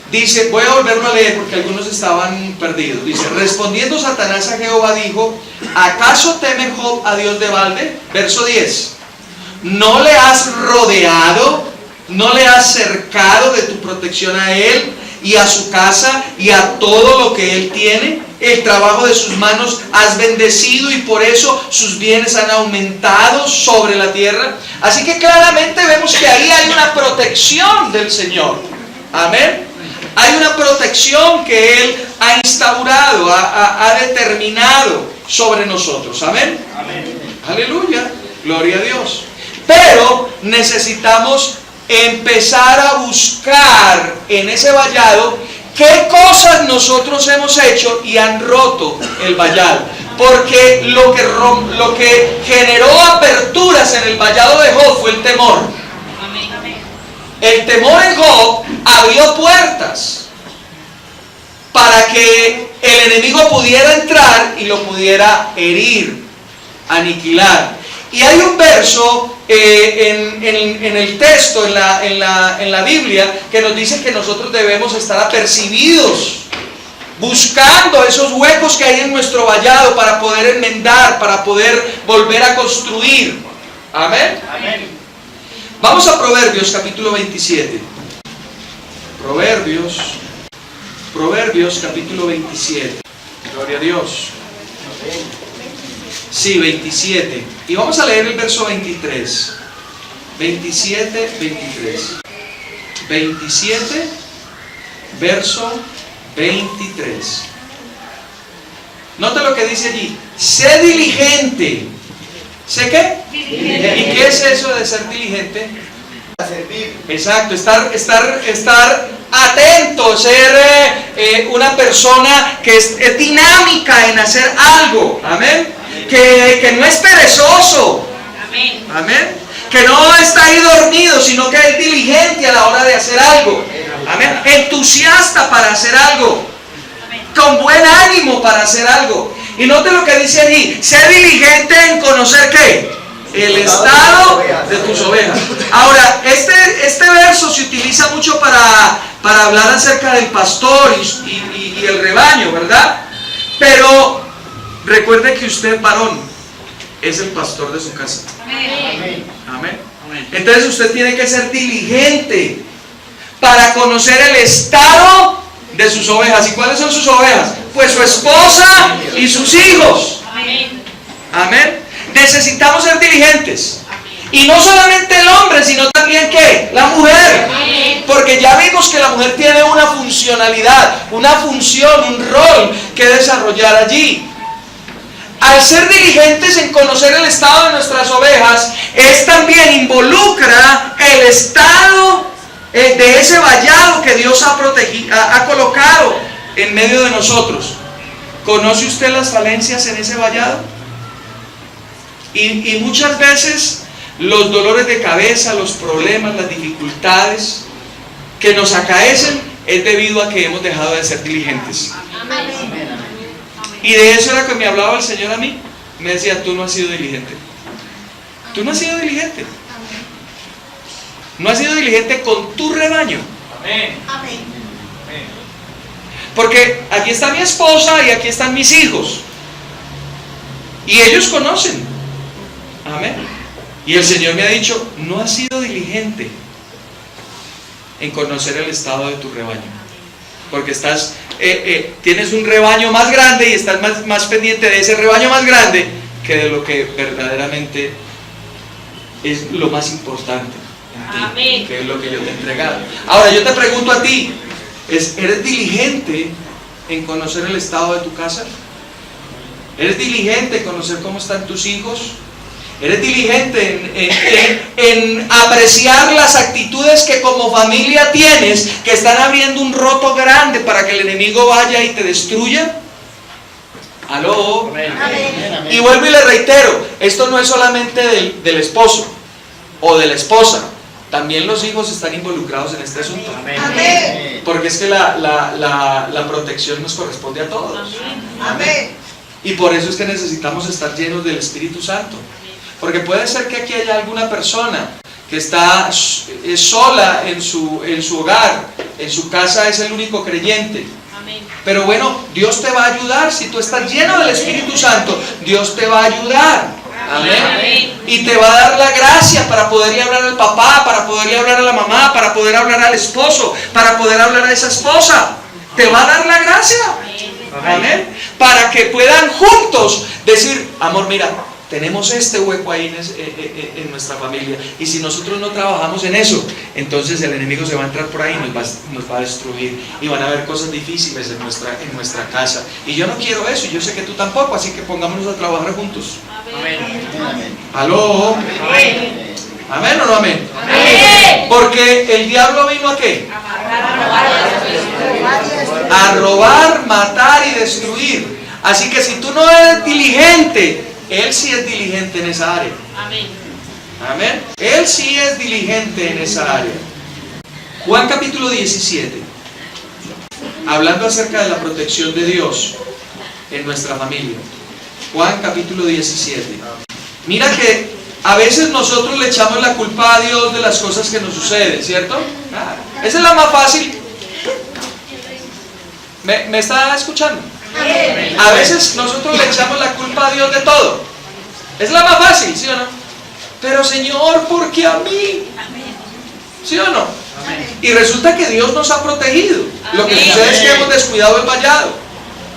Dice, voy a volverlo a leer porque algunos estaban perdidos. Dice, respondiendo Satanás a Jehová dijo, ¿acaso teme Job a Dios de balde? Verso 10. ¿No le has rodeado? ¿No le has cercado de tu protección a él y a su casa y a todo lo que él tiene? El trabajo de sus manos has bendecido y por eso sus bienes han aumentado sobre la tierra. Así que claramente vemos que ahí hay una protección del Señor. Amén. Hay una protección que Él ha instaurado, ha determinado sobre nosotros. Amén. Amén. Aleluya. Gloria a Dios. Pero necesitamos empezar a buscar en ese vallado qué cosas nosotros hemos hecho y han roto el vallado. Porque lo que generó aperturas en el vallado de Job fue el temor. El temor en Job abrió puertas para que el enemigo pudiera entrar y lo pudiera herir, aniquilar. Y hay un verso en el texto, en la Biblia, que nos dice que nosotros debemos estar apercibidos, buscando esos huecos que hay en nuestro vallado para poder enmendar, para poder volver a construir. Amén. Amén. Vamos a Proverbios capítulo 27. Proverbios capítulo 27. Gloria a Dios. Sí, 27. Y vamos a leer el verso 23. 27, 23. 27, verso 23. Nota lo que dice allí. Sé diligente. ¿Sé qué? Diligente. ¿Y qué es eso de ser diligente? A servir. Exacto, estar atento, ser una persona que es dinámica en hacer algo. Amén. Que no es perezoso. Amén. Amén. Que no está ahí dormido, sino que es diligente a la hora de hacer algo. Amén. Entusiasta para hacer algo. Con buen ánimo para hacer algo. Y note lo que dice allí. Sé diligente en conocer ¿qué? El estado de tus ovejas. Ahora, este verso se utiliza mucho para hablar acerca del pastor y el rebaño, ¿verdad? Pero recuerde que usted, varón, es el pastor de su casa. Amén. Amén. Entonces usted tiene que ser diligente para conocer el estado de sus ovejas. ¿Y cuáles son sus ovejas? Pues su esposa y sus hijos. Amén. Amén. Necesitamos ser diligentes. Y no solamente el hombre, sino también ¿qué? La mujer. Amén. Porque ya vimos que la mujer tiene una funcionalidad, una función, un rol que desarrollar allí. Al ser diligentes en conocer el estado de nuestras ovejas, es también involucra el estado de ese vallado que Dios ha colocado en medio de nosotros. ¿Conoce usted las falencias en ese vallado? Y muchas veces los dolores de cabeza, los problemas, las dificultades que nos acaecen es debido a que hemos dejado de ser diligentes. Amén. Y de eso era que me hablaba el Señor a mí. Me decía, tú no has sido diligente. Tú no has sido diligente. No has sido diligente con tu rebaño. Amén. Amén. Porque aquí está mi esposa y aquí están mis hijos. Y ellos conocen. Amén. Y el Señor me ha dicho, no has sido diligente en conocer el estado de tu rebaño. Porque tienes un rebaño más grande y estás más pendiente de ese rebaño más grande que de lo que verdaderamente es lo más importante en ti, Amén. que es lo que yo te he entregado. Ahora yo te pregunto a ti, ¿eres diligente en conocer el estado de tu casa? ¿Eres diligente en conocer cómo están tus hijos? ¿Eres diligente en apreciar las actitudes que como familia tienes, que están abriendo un roto grande para que el enemigo vaya y te destruya? ¿Aló? Amén. Y vuelvo y le reitero, esto no es solamente del esposo o de la esposa, también los hijos están involucrados en este asunto. Amén. Porque es que la protección nos corresponde a todos. Amén. Y por eso es que necesitamos estar llenos del Espíritu Santo. Porque puede ser que aquí haya alguna persona que está sola en su hogar, en su casa es el único creyente. Amén. Pero bueno, Dios te va a ayudar. Si tú estás lleno del Espíritu Santo, Dios te va a ayudar. Amén. Amén. Y te va a dar la gracia para poderle hablar al papá, para poderle hablar a la mamá, para poder hablar al esposo, para poder hablar a esa esposa. Te va a dar la gracia. Amén. Para que puedan juntos decir, amor, mira, tenemos este hueco ahí en nuestra familia, y si nosotros no trabajamos en eso, entonces el enemigo se va a entrar por ahí y nos va a destruir, y van a haber cosas difíciles en nuestra casa, y yo no quiero eso, y yo sé que tú tampoco, así que pongámonos a trabajar juntos. Amén. Amén. ¿Aló? Amén. ¿Amén o no amén? Amén. Porque el diablo vino ¿a qué? A robar, matar y destruir. Así que si tú no eres diligente, él sí es diligente en esa área. Amén. Amén. Él sí es diligente en esa área. Juan capítulo 17. Hablando acerca de la protección de Dios en nuestra familia. Juan capítulo 17. Mira que a veces nosotros le echamos la culpa a Dios de las cosas que nos suceden, ¿cierto? Esa es la más fácil. ¿Me está escuchando? A veces nosotros le echamos la culpa a Dios de todo. Es la más fácil, ¿sí o no? Pero Señor, ¿por qué a mí? ¿Sí o no? Y resulta que Dios nos ha protegido. Lo que sucede es que hemos descuidado el vallado.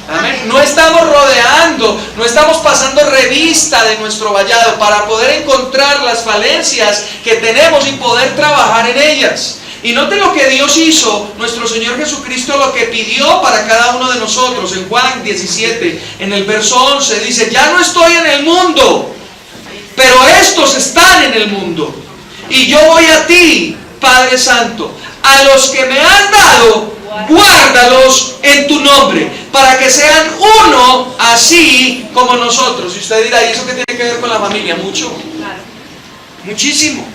Amén. No estamos rodeando, no estamos pasando revista de nuestro vallado para poder encontrar las falencias que tenemos y poder trabajar en ellas. Y note lo que Dios hizo, nuestro Señor Jesucristo, lo que pidió para cada uno de nosotros. En Juan 17, en el verso 11, dice: ya no estoy en el mundo, pero estos están en el mundo. Y yo voy a ti, Padre Santo, a los que me has dado, guárdalos en tu nombre, para que sean uno, así como nosotros. Y usted dirá: ¿y eso qué tiene que ver con la familia? Mucho, muchísimo.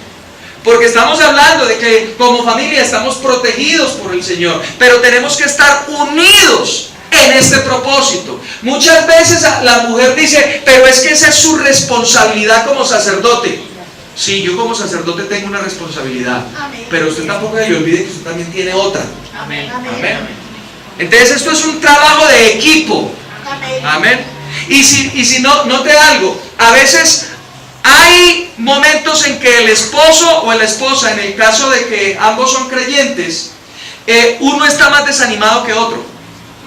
Porque estamos hablando de que como familia estamos protegidos por el Señor, pero tenemos que estar unidos en este propósito. Muchas veces la mujer dice: pero es que esa es su responsabilidad como sacerdote. Sí, yo como sacerdote tengo una responsabilidad. Amén. Pero usted tampoco se le olvide que usted también tiene otra. Amén. Amén. Entonces esto es un trabajo de equipo. Amén. Amén. Y si no, note algo. A veces hay momentos en que el esposo o la esposa, en el caso de que ambos son creyentes, uno está más desanimado que otro.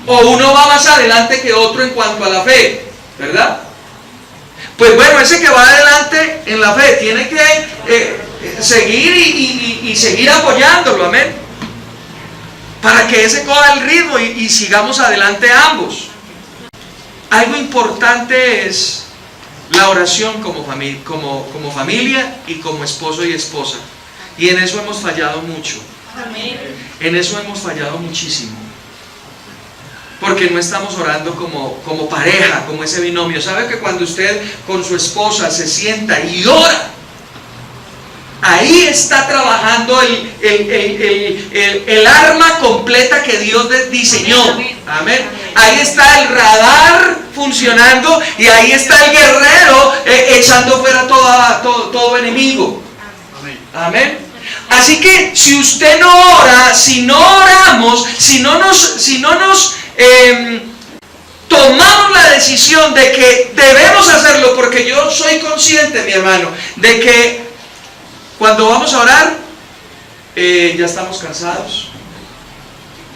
O uno va más adelante que otro en cuanto a la fe, ¿verdad? Pues bueno, ese que va adelante en la fe tiene que seguir y seguir apoyándolo, amén, para que ese coja el ritmo y sigamos adelante ambos. Algo importante es la oración como familia y como esposo y esposa. Y en eso hemos fallado mucho. En eso hemos fallado muchísimo. Porque no estamos orando como pareja, como ese binomio. ¿Sabe que cuando usted con su esposa se sienta y ora, ahí está trabajando el arma completa que Dios diseñó? Amén. Ahí está el radar funcionando y ahí está el guerrero echando fuera todo enemigo. Amén. Así que si usted no ora, si no oramos, si no nos tomamos la decisión de que debemos hacerlo, porque yo soy consciente, mi hermano, de que cuando vamos a orar ya estamos cansados,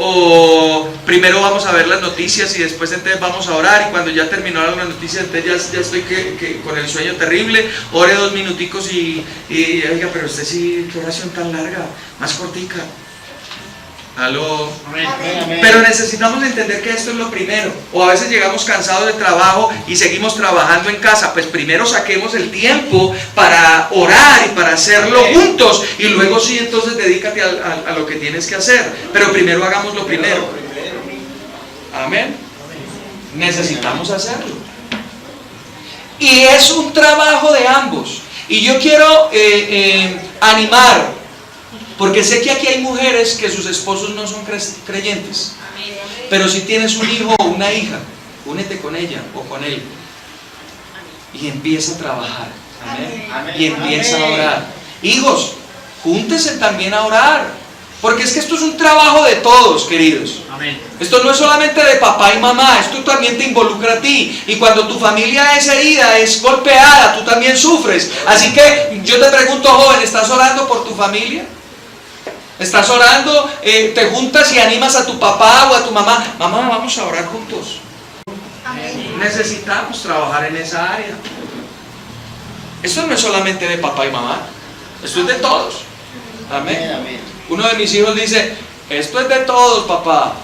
o primero vamos a ver las noticias y después entonces vamos a orar, y cuando ya terminaron las noticias entonces ya estoy con el sueño terrible. Ore 2 minuticos y oiga, pero usted sí, qué oración tan larga, más cortica. Aló. Amén. Pero necesitamos entender que esto es lo primero. O a veces llegamos cansados del trabajo y seguimos trabajando en casa. Pues primero saquemos el tiempo para orar y para hacerlo juntos, y luego sí, entonces dedícate a lo que tienes que hacer. Pero primero hagamos lo primero. Amén. Necesitamos hacerlo. Y es un trabajo de ambos. Y yo quiero animar, porque sé que aquí hay mujeres que sus esposos no son creyentes. Pero si tienes un hijo o una hija, únete con ella o con él y empieza a trabajar. Amén. Y empieza a orar. Hijos, júntense también a orar, porque es que esto es un trabajo de todos, queridos. Amén. Esto no es solamente de papá y mamá, esto también te involucra a ti. Y cuando tu familia es herida, es golpeada, tú también sufres. Así que yo te pregunto, joven, ¿estás orando por tu familia? ¿Estás orando? ¿Te juntas y animas a tu papá o a tu mamá? Mamá, vamos a orar juntos. Amén. Necesitamos trabajar en esa área. Esto no es solamente de papá y mamá, esto es de todos. Amén. Amén. Uno de mis hijos dice: esto es de todos, papá.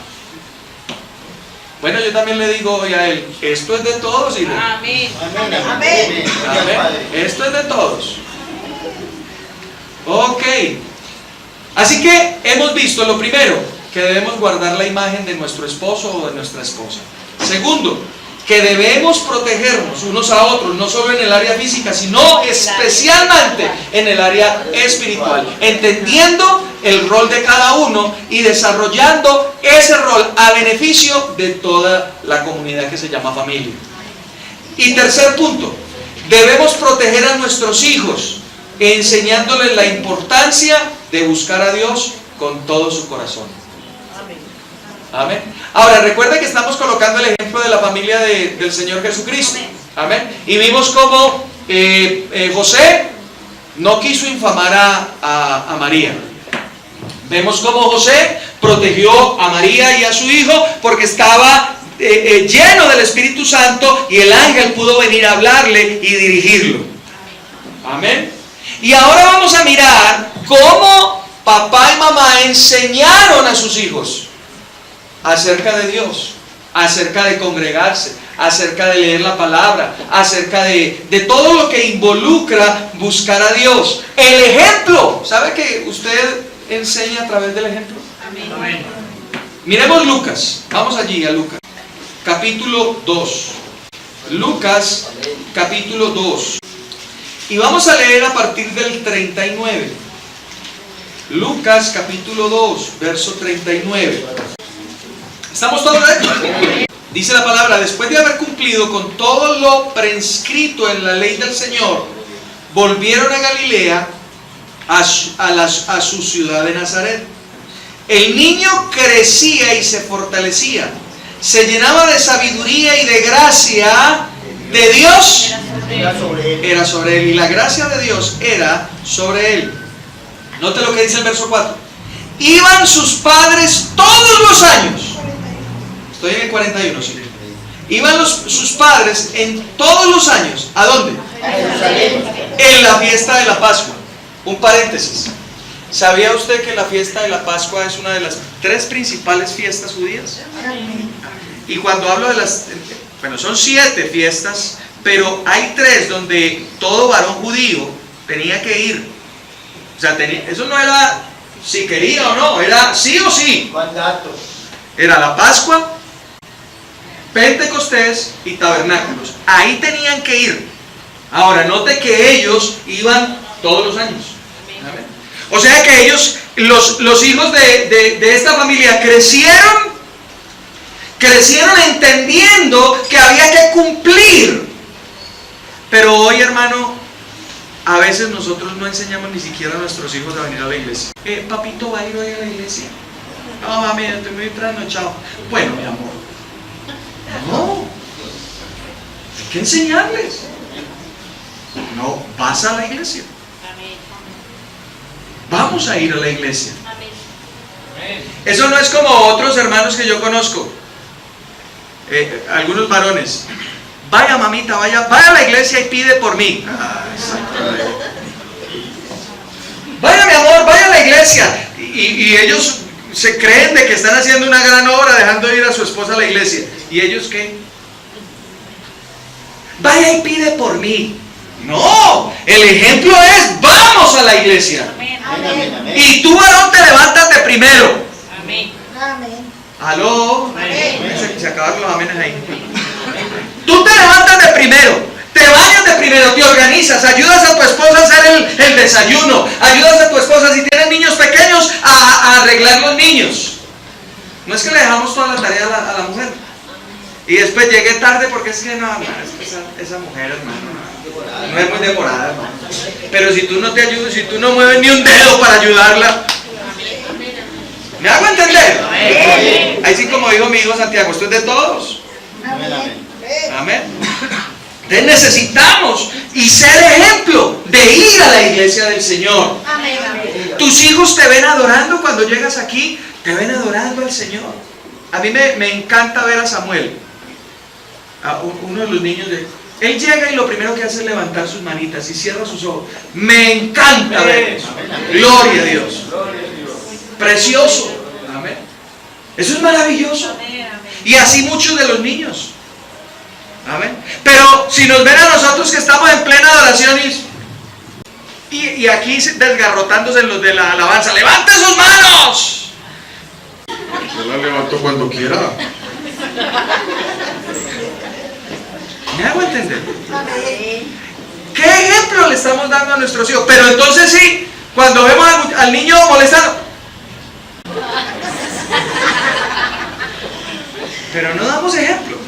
Bueno, yo también le digo hoy a él: esto es de todos, hijo. Amén. Amén. Amén. Esto es de todos. Ok. Así que hemos visto lo primero, que debemos guardar la imagen de nuestro esposo o de nuestra esposa. Segundo, que debemos protegernos unos a otros, no solo en el área física, sino especialmente en el área espiritual, entendiendo el rol de cada uno y desarrollando ese rol a beneficio de toda la comunidad que se llama familia. Y tercer punto, debemos proteger a nuestros hijos, enseñándoles la importancia de buscar a Dios con todo su corazón. Amén. Ahora, recuerda que estamos colocando el ejemplo de la familia del Señor Jesucristo. Amén. Y vimos cómo José no quiso infamar a María. Vemos cómo José protegió a María y a su hijo porque estaba lleno del Espíritu Santo y el ángel pudo venir a hablarle y dirigirlo. Amén. Y ahora vamos a mirar cómo papá y mamá enseñaron a sus hijos acerca de Dios, acerca de congregarse, acerca de leer la palabra, acerca de todo lo que involucra buscar a Dios. El ejemplo, ¿sabe que usted enseña a través del ejemplo? Amén. Miremos Lucas, vamos allí a Lucas, capítulo 2. Lucas, capítulo 2. Y vamos a leer a partir del 39. Lucas, capítulo 2, verso 39. ¿Estamos todos ahí? Dice la palabra: después de haber cumplido con todo lo prescrito en la ley del Señor, volvieron a Galilea, a su ciudad de Nazaret. El niño crecía y se fortalecía, se llenaba de sabiduría y de gracia de Dios. Era sobre él, y la gracia de Dios era sobre él. Note lo que dice el verso 4. Iban sus padres todos los años. Estoy en el 41, sí. Iban sus padres en todos los años. ¿A dónde? En la fiesta de la Pascua. Un paréntesis. ¿Sabía usted que la fiesta de la Pascua es una de las 3 principales fiestas judías? Y cuando hablo de las... Bueno, son 7 fiestas, pero hay 3 donde todo varón judío tenía que ir. O sea, eso no era si quería o no, era sí o sí. Era la Pascua, Pentecostés y Tabernáculos. Ahí tenían que ir. Ahora, note que ellos iban todos los años. O sea que ellos, los hijos de esta familia crecieron entendiendo que había que cumplir. Pero hoy, hermano, a veces nosotros no enseñamos ni siquiera a nuestros hijos a venir a la iglesia. Papito, ¿va a ir hoy a la iglesia? No, mami, estoy muy trasnochado. Bueno, mi amor, no, hay que enseñarles. No, vas a la iglesia. Vamos a ir a la iglesia. Eso no es como otros hermanos que yo conozco, algunos varones. Vaya, mamita, vaya a la iglesia y pide por mí. Vaya, mi amor, vaya a la iglesia. Y ellos se creen de que están haciendo una gran obra dejando ir a su esposa a la iglesia. ¿Y ellos qué? Vaya y pide por mí. No, el ejemplo es: vamos a la iglesia. Amén. Y tú, varón, te levantas de primero. Amén. ¿Aló? Amén. Se acabaron los amenes ahí. Tú te levantas de primero, te bañas de primero, te organizas, ayudas a tu esposa a hacer el desayuno, ayudas a tu esposa, si tienes niños pequeños, a arreglar los niños. No es que le dejamos toda la tarea a la mujer y después llegué tarde porque es que no, es que esa mujer, hermano, no es muy demorada, hermano. Pero si tú no te ayudas, si tú no mueves ni un dedo para ayudarla, ¿me hago entender? Ahí sí, como dijo mi hijo Santiago, esto es de todos. Amén. Entonces necesitamos y ser ejemplo de ir a la iglesia del Señor. Tus hijos te ven adorando cuando llegas aquí, te ven adorando al Señor. A mí me encanta ver a Samuel, a uno de los niños él llega y lo primero que hace es levantar sus manitas y cierra sus ojos. Me encanta ver eso. Gloria a Dios. Precioso. Amén. Eso es maravilloso. Y así muchos de los niños. Amén. Pero si nos ven a nosotros que estamos en plena adoración y aquí desgarrotándose los de la alabanza. ¡Levante sus manos! Yo la levanto cuando quiera. ¿Me hago entender? ¿Qué ejemplo le estamos dando a nuestros hijos? Pero entonces sí, cuando vemos al niño molestando, pero no damos ejemplo.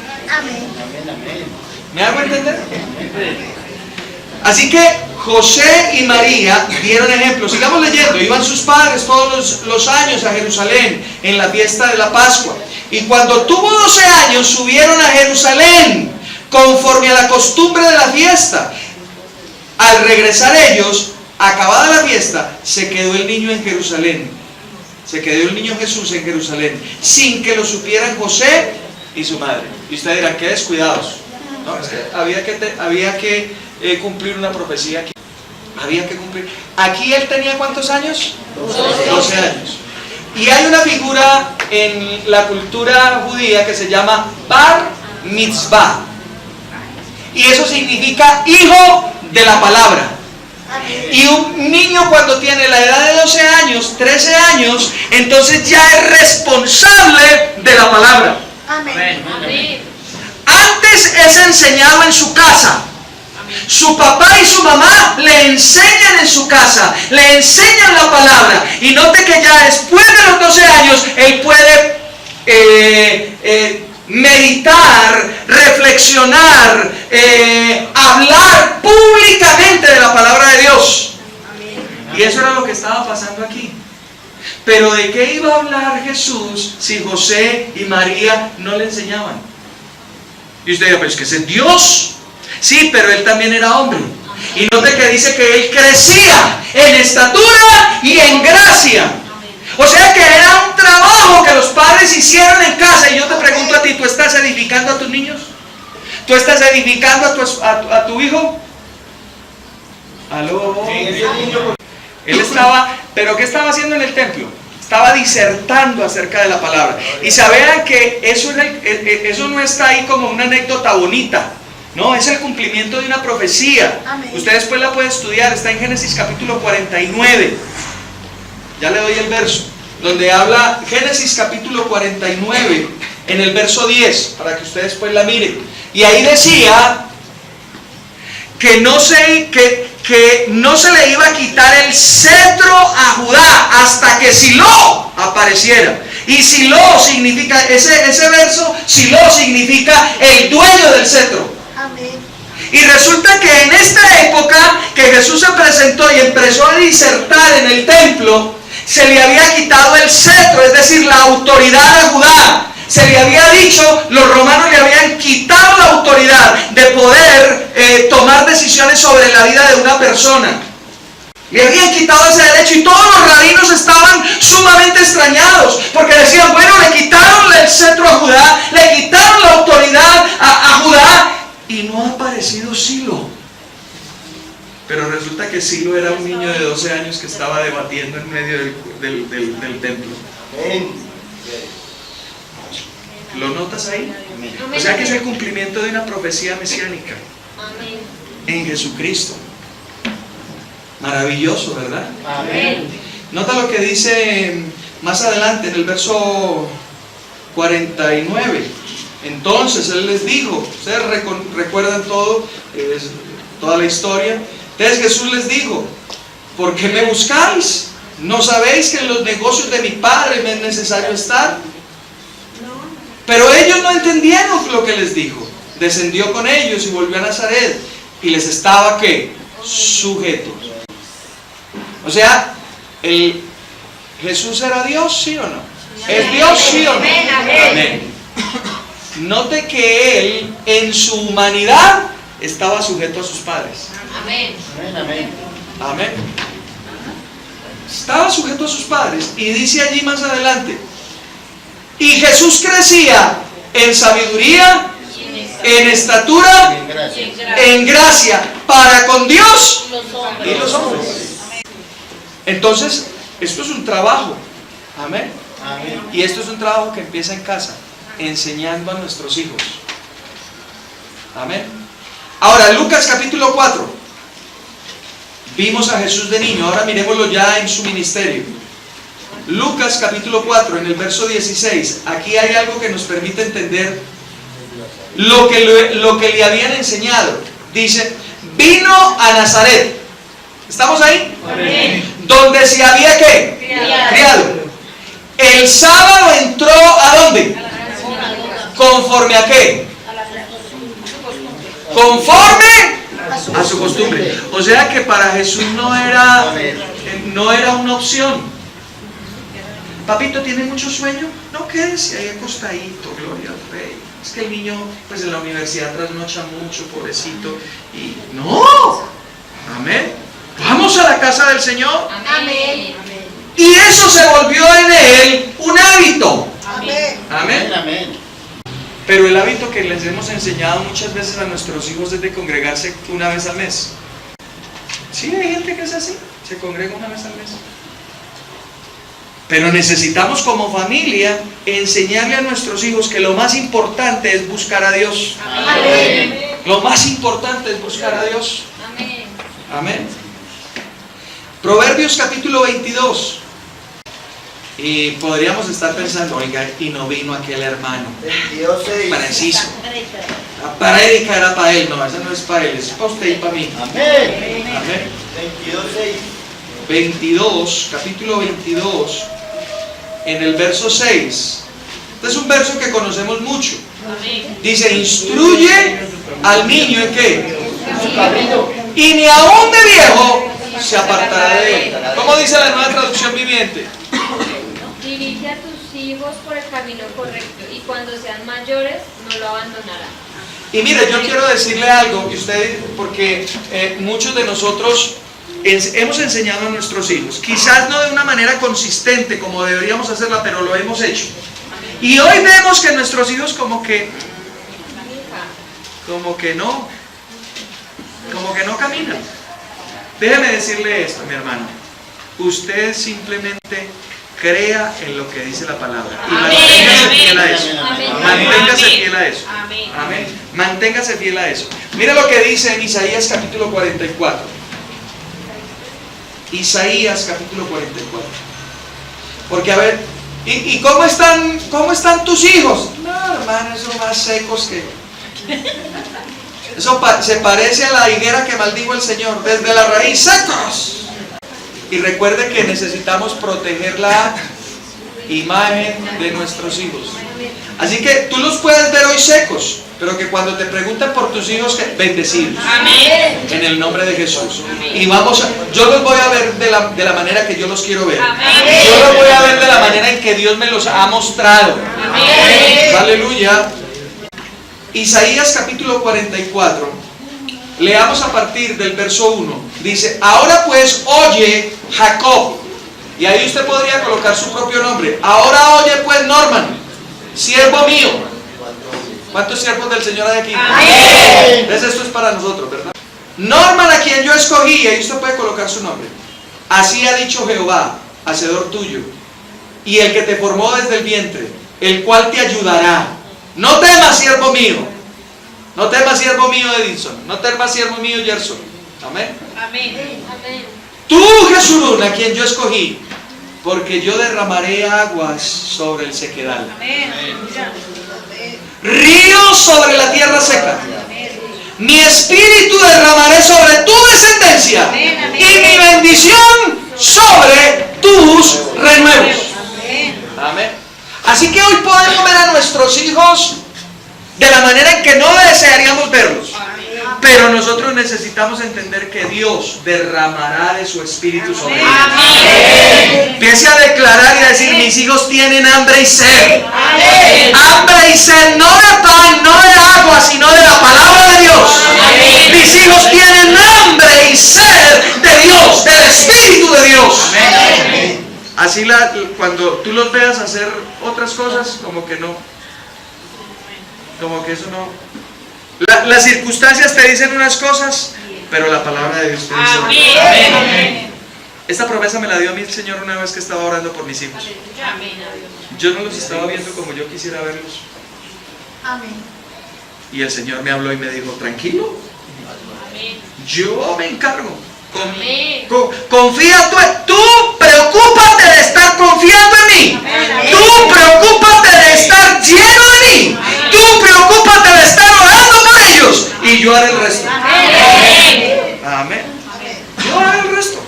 ¿Me hago entender? Así que José y María dieron ejemplo. Sigamos leyendo. Iban sus padres todos los años a Jerusalén en la fiesta de la Pascua. Y cuando tuvo 12 años subieron a Jerusalén conforme a la costumbre de la fiesta. Al regresar ellos, acabada la fiesta, se quedó el niño en Jerusalén. Se quedó el niño Jesús en Jerusalén, sin que lo supieran José y su madre. Y ustedes dirán, qué descuidados. No, es que había que cumplir una profecía aquí. Había que cumplir. Aquí él tenía ¿cuántos años? 12 años. Y hay una figura en la cultura judía que se llama Bar Mitzvah. Y eso significa hijo de la palabra. Y un niño cuando tiene la edad de 12 años, 13 años, entonces ya es responsable de la palabra. Amén. Antes es enseñado en su casa. Su papá y su mamá le enseñan en su casa, le enseñan la palabra. Y note que ya después de los 12 años, él puede meditar, reflexionar, hablar públicamente de la palabra de Dios. Y eso era lo que estaba pasando aquí. Pero ¿de qué iba a hablar Jesús si José y María no le enseñaban? Y usted dice, pero es que ese es Dios. Sí, pero él también era hombre. Y note que dice que él crecía en estatura y en gracia. O sea que era un trabajo que los padres hicieron en casa. Y yo te pregunto a ti, ¿tú estás edificando a tus niños? ¿Tú estás edificando a tu hijo? ¿Aló? Él estaba, ¿pero qué estaba haciendo en el templo? Estaba disertando acerca de la palabra. Y sabían que eso no está ahí como una anécdota bonita. No, es el cumplimiento de una profecía. Usted después la puede estudiar, está en Génesis capítulo 49. Ya le doy el verso, donde habla Génesis capítulo 49, en el verso 10, para que usted después la mire. Y ahí decía que no se le iba a quitar el cetro a Judá hasta que Silo apareciera. Y Silo significa, ese verso, Silo significa el dueño del cetro. Y resulta que en esta época que Jesús se presentó y empezó a disertar en el templo, se le había quitado el cetro, es decir, la autoridad a Judá. Se le había dicho, los romanos le habían quitado la autoridad de poder tomar decisiones sobre la vida de una persona. Le habían quitado ese derecho y todos los rabinos estaban sumamente extrañados, porque decían, bueno, le quitaron el cetro a Judá, le quitaron la autoridad a Judá, y no ha aparecido Silo. Pero resulta que Silo era un niño de 12 años que estaba debatiendo en medio del templo. ¿Lo notas ahí? O sea que es el cumplimiento de una profecía mesiánica en Jesucristo. Maravilloso, ¿verdad? Amén. Nota lo que dice más adelante en el verso 49. Entonces él les dijo, ustedes recuerdan toda la historia. Entonces Jesús les dijo, ¿por qué me buscáis? ¿No sabéis que en los negocios de mi Padre me es necesario estar? Pero ellos no entendieron lo que les dijo. Descendió con ellos y volvió a Nazaret y les estaba ¿qué? Sujeto. O sea, ¿Jesús era Dios, sí o no? ¿Es Dios, sí o no? Amén. Note que él en su humanidad estaba sujeto a sus padres. Amén. Amén. Amén. Estaba sujeto a sus padres. Y dice allí más adelante, y Jesús crecía en sabiduría, en estatura, en gracia, para con Dios y los hombres. Entonces, esto es un trabajo. Amén. Amén. Y esto es un trabajo que empieza en casa, enseñando a nuestros hijos. Amén. Ahora, Lucas capítulo 4, Vimos a Jesús de niño, ahora miremoslo ya en su ministerio. Lucas capítulo 4, en el verso 16. Aquí hay algo que nos permite entender lo que le habían enseñado. Dice, vino a Nazaret. ¿Estamos ahí? Amén. Donde se había ¿qué? Criado. El sábado entró ¿a dónde? ¿Conforme a qué? Conforme a su costumbre. O sea que para Jesús no era una opción. Papito, ¿tiene mucho sueño? No, quédese ahí acostadito, gloria al Rey. Es que el niño, pues en la universidad trasnocha mucho, pobrecito. Y no, amén. Vamos a la casa del Señor. Amén. Y eso se volvió en él un hábito. Amén. Amén. Amén. Pero el hábito que les hemos enseñado muchas veces a nuestros hijos es de congregarse una vez al mes. Sí, hay gente que es así, se congrega una vez al mes. Pero necesitamos como familia enseñarle a nuestros hijos que lo más importante es buscar a Dios. Amén. Lo más importante es buscar a Dios. Amén. Amén. Proverbios capítulo 22. Y podríamos estar pensando, oiga, y no vino aquel hermano 22:6. preciso. Para Erika era para él, no, esa no es para él, es para usted y para mí. Amén. Amén. 22:6. 22, capítulo 22, en el verso 6. Este es un verso que conocemos mucho. Dice, instruye al niño en qué. Y ni aún de viejo se apartará de él. ¿Cómo dice la Nueva Traducción Viviente? Dirige a tus hijos por el camino correcto y cuando sean mayores no lo abandonarán. Y mire, yo quiero decirle algo, que usted, porque muchos de nosotros hemos enseñado a nuestros hijos, quizás no de una manera consistente como deberíamos hacerla, pero lo hemos hecho. Y hoy vemos que nuestros hijos como que no caminan. Déjeme decirle esto, mi hermano. Usted simplemente crea en lo que dice la palabra y manténgase fiel a eso. Manténgase fiel a eso. Amén. Manténgase fiel a eso. Mira lo que dice en Isaías capítulo 44. Isaías capítulo 44. Porque a ver, ¿y cómo están tus hijos? No, hermano, esos más secos que... Eso se parece a la higuera que maldijo el Señor, desde la raíz, secos. Y recuerde que necesitamos proteger la imagen de nuestros hijos. Así que tú los puedes ver hoy secos, pero que cuando te pregunten por tus hijos, bendecidos. Amén. En el nombre de Jesús. Y yo los voy a ver de la manera que yo los quiero ver. Amén. Yo los voy a ver de la manera en que Dios me los ha mostrado. Amén. Aleluya. Isaías capítulo 44. Leamos a partir del verso 1. Dice, ahora pues oye Jacob. Y ahí usted podría colocar su propio nombre. Ahora oye pues Norman, siervo mío. ¿Cuántos siervos del Señor hay aquí? Amén. Entonces esto es para nosotros, ¿verdad? Norman, a quien yo escogí, ahí usted puede colocar su nombre. Así ha dicho Jehová, hacedor tuyo, y el que te formó desde el vientre, el cual te ayudará. No temas, siervo mío. No temas, siervo mío Edison. No temas, siervo mío Gerson. Amén. Amén. Amén. Tú, Jesurún, a quien yo escogí, porque yo derramaré aguas sobre el sequedal, ríos sobre la tierra seca. Mi espíritu derramaré sobre tu descendencia y mi bendición sobre tus renuevos. Amén. Así que hoy podemos ver a nuestros hijos de la manera en que no desearíamos verlos. Pero nosotros necesitamos entender que Dios derramará de su espíritu sobre ellos. Empiece a declarar y a decir, mis hijos tienen hambre y sed. Amén. Hambre y sed no de pan, no de agua, sino de la palabra de Dios. Amén. Mis hijos tienen hambre y sed de Dios, del Espíritu de Dios. Amén. Así cuando tú los veas hacer otras cosas, como que no. Como que eso no. Las circunstancias te dicen unas cosas, pero la palabra de Dios te dice otras. Amén. Esta promesa me la dio a mí el Señor una vez que estaba orando por mis hijos. Yo no los estaba viendo como yo quisiera verlos. Amén. Y el Señor me habló y me dijo, tranquilo, yo me encargo. Amén. Confía tú preocúpate de estar confiando en mí. Tú preocúpate de estar lleno de mí. Tú preocúpate de estar orando por ellos. Y yo haré el resto. Amén. Yo haré el resto.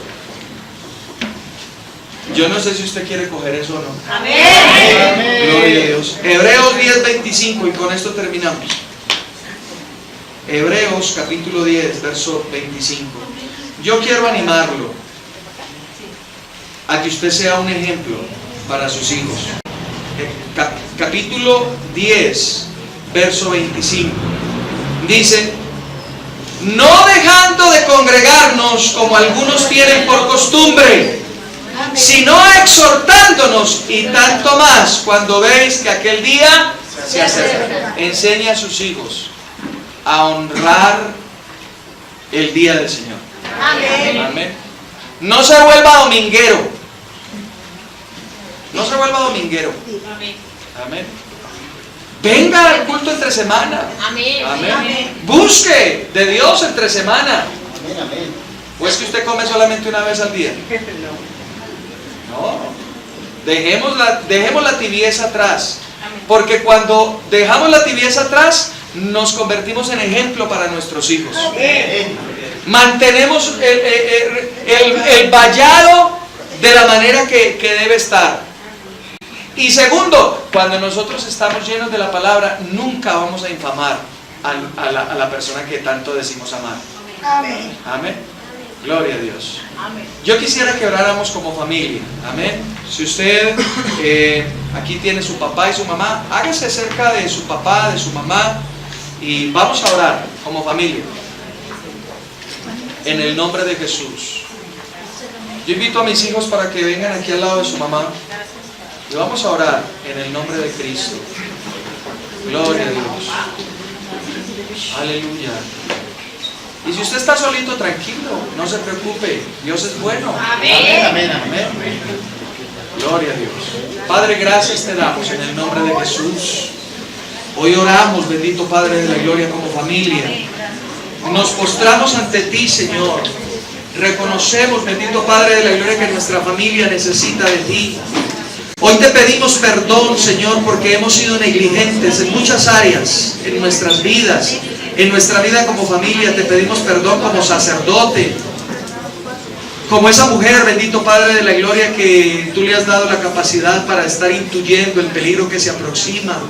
Yo no sé si usted quiere coger eso o no. Amén. Gloria a Dios. Hebreos 10:25 y con esto terminamos. Hebreos capítulo 10, verso 25. Yo quiero animarlo a que usted sea un ejemplo para sus hijos. Capítulo 10, verso 25. Dice: no dejando de congregarnos como algunos tienen por costumbre, sino exhortándonos, y tanto más cuando veis que aquel día se acerca. Enseña a sus hijos a honrar el día del Señor. Amén. Amén. No se vuelva dominguero. No se vuelva dominguero. Amén. Venga al culto entre semana. Amén. Amén. Busque de Dios entre semana. Amén, amén. ¿O es que usted come solamente una vez al día? No. Dejemos la tibieza atrás. Porque cuando dejamos la tibieza atrás, nos convertimos en ejemplo para nuestros hijos. Mantenemos el vallado de la manera que debe estar. Y segundo, cuando nosotros estamos llenos de la palabra, nunca vamos a infamar a la persona que tanto decimos amar. Amén. Amén. Gloria a Dios. Amén. Yo quisiera que oráramos como familia. Amén. Si usted aquí tiene su papá y su mamá, hágase cerca de su papá, de su mamá, y vamos a orar como familia. En el nombre de Jesús. Yo invito a mis hijos para que vengan aquí al lado de su mamá. Y vamos a orar en el nombre de Cristo. Gloria a Dios. Aleluya. Y si usted está solito, tranquilo, no se preocupe. Dios es bueno. Amén. Amén, amén. Amén. Gloria a Dios. Padre, gracias te damos en el nombre de Jesús. Hoy oramos, bendito Padre de la gloria, como familia. Nos postramos ante ti, Señor. Reconocemos, bendito Padre de la gloria, que nuestra familia necesita de ti. Hoy te pedimos perdón, Señor, porque hemos sido negligentes en muchas áreas, en nuestras vidas, en nuestra vida como familia. Te pedimos perdón como sacerdote, como esa mujer, bendito Padre de la gloria, que tú le has dado la capacidad para estar intuyendo el peligro que se aproxima.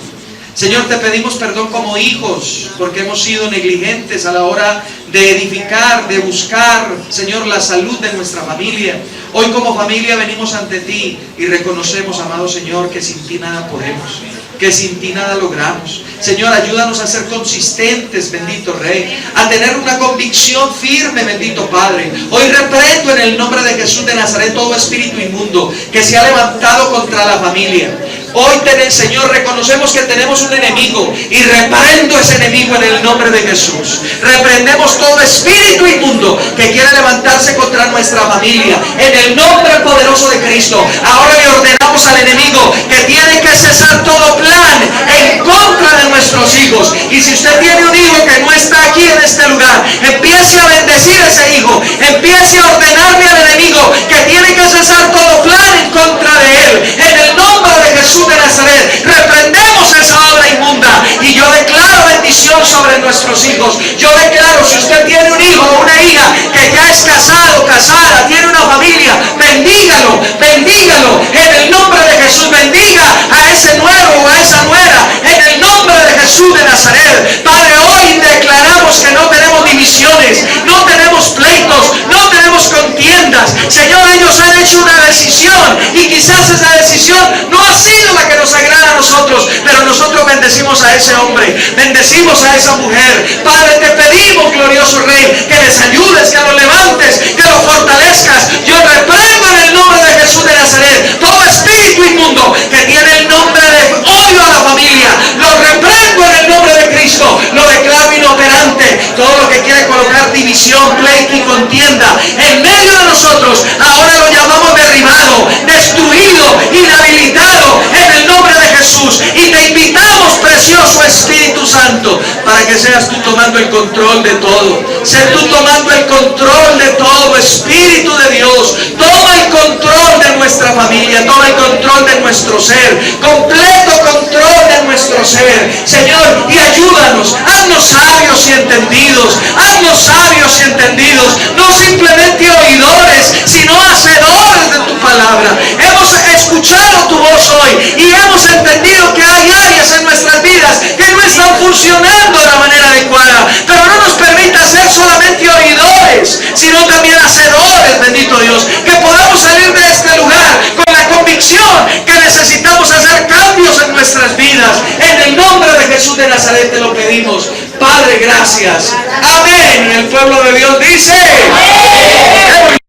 Señor, te pedimos perdón como hijos, porque hemos sido negligentes a la hora de edificar, de buscar, Señor, la salud de nuestra familia. Hoy como familia venimos ante ti y reconocemos, amado Señor, que sin ti nada podemos, que sin ti nada logramos. Señor, ayúdanos a ser consistentes, bendito Rey, a tener una convicción firme, bendito Padre. Hoy reprendo en el nombre de Jesús de Nazaret todo espíritu inmundo que se ha levantado contra la familia. Hoy, Señor, reconocemos que tenemos un enemigo y reprendo ese enemigo en el nombre de Jesús. Reprendemos todo espíritu inmundo que quiera levantarse contra nuestra familia en el nombre poderoso de Cristo. Ahora le ordenamos al enemigo que tiene que cesar todo plan en contra de nuestros hijos. Y si usted tiene un hijo que no está aquí en este lugar, empiece a bendecir a ese hijo, empiece a ordenarle al enemigo que tiene que cesar todo plan en contra de él. En el nombre de Jesús de Nazaret, reprendemos esa obra inmunda y yo declaro bendición sobre nuestros hijos. Yo declaro, si usted tiene un hijo o una hija que ya es casado, casada, tiene una familia, bendígalo, bendígalo en el nombre de Jesús. Bendiga a ese nuero o a esa nuera en el nombre de Jesús de Nazaret. Padre, hoy declaramos que no tenemos divisiones, no tenemos pleitos, no tenemos contiendas. Señor, ellos han hecho una decisión y quizás esa decisión no ha sido la que nos agrada a nosotros, pero nosotros bendecimos a ese hombre, bendecimos a esa mujer. Padre, te pedimos, glorioso Rey, que les ayudes, que los levantes, que los fortalezcas. Yo reprendo en el nombre de Jesús de Nazaret todo espíritu inmundo que tiene el nombre de odio a la familia. Lo reprendo en el nombre de Cristo, lo declaro inoperante. Todo lo que quiere colocar división, pleito y contienda en medio de nosotros, ahora lo llamamos derribado, destruido, inhabilitado en el nombre de Jesús. Y te invitamos, precioso Espíritu Santo, para que seas tú tomando el control de todo. Sé tú tomando el control control de todo. Espíritu de Dios, toma el control de nuestra familia, toma el control de nuestro ser, completo control de nuestro ser, Señor, y ayúdanos, haznos sabios y entendidos, haznos sabios y entendidos, no simplemente oidores, sino hacedores de tu palabra. Hemos escuchado tu voz hoy y hemos entendido que hay áreas en nuestras vidas que no están funcionando de la manera adecuada, pero no nos permita ser solamente oidores, sino también hacedores, bendito Dios, que podamos salir de este lugar con la convicción que necesitamos hacer cambios en nuestras vidas. En el nombre de Jesús de Nazaret te lo pedimos, Padre, gracias. Amén. Y el pueblo de Dios dice amén.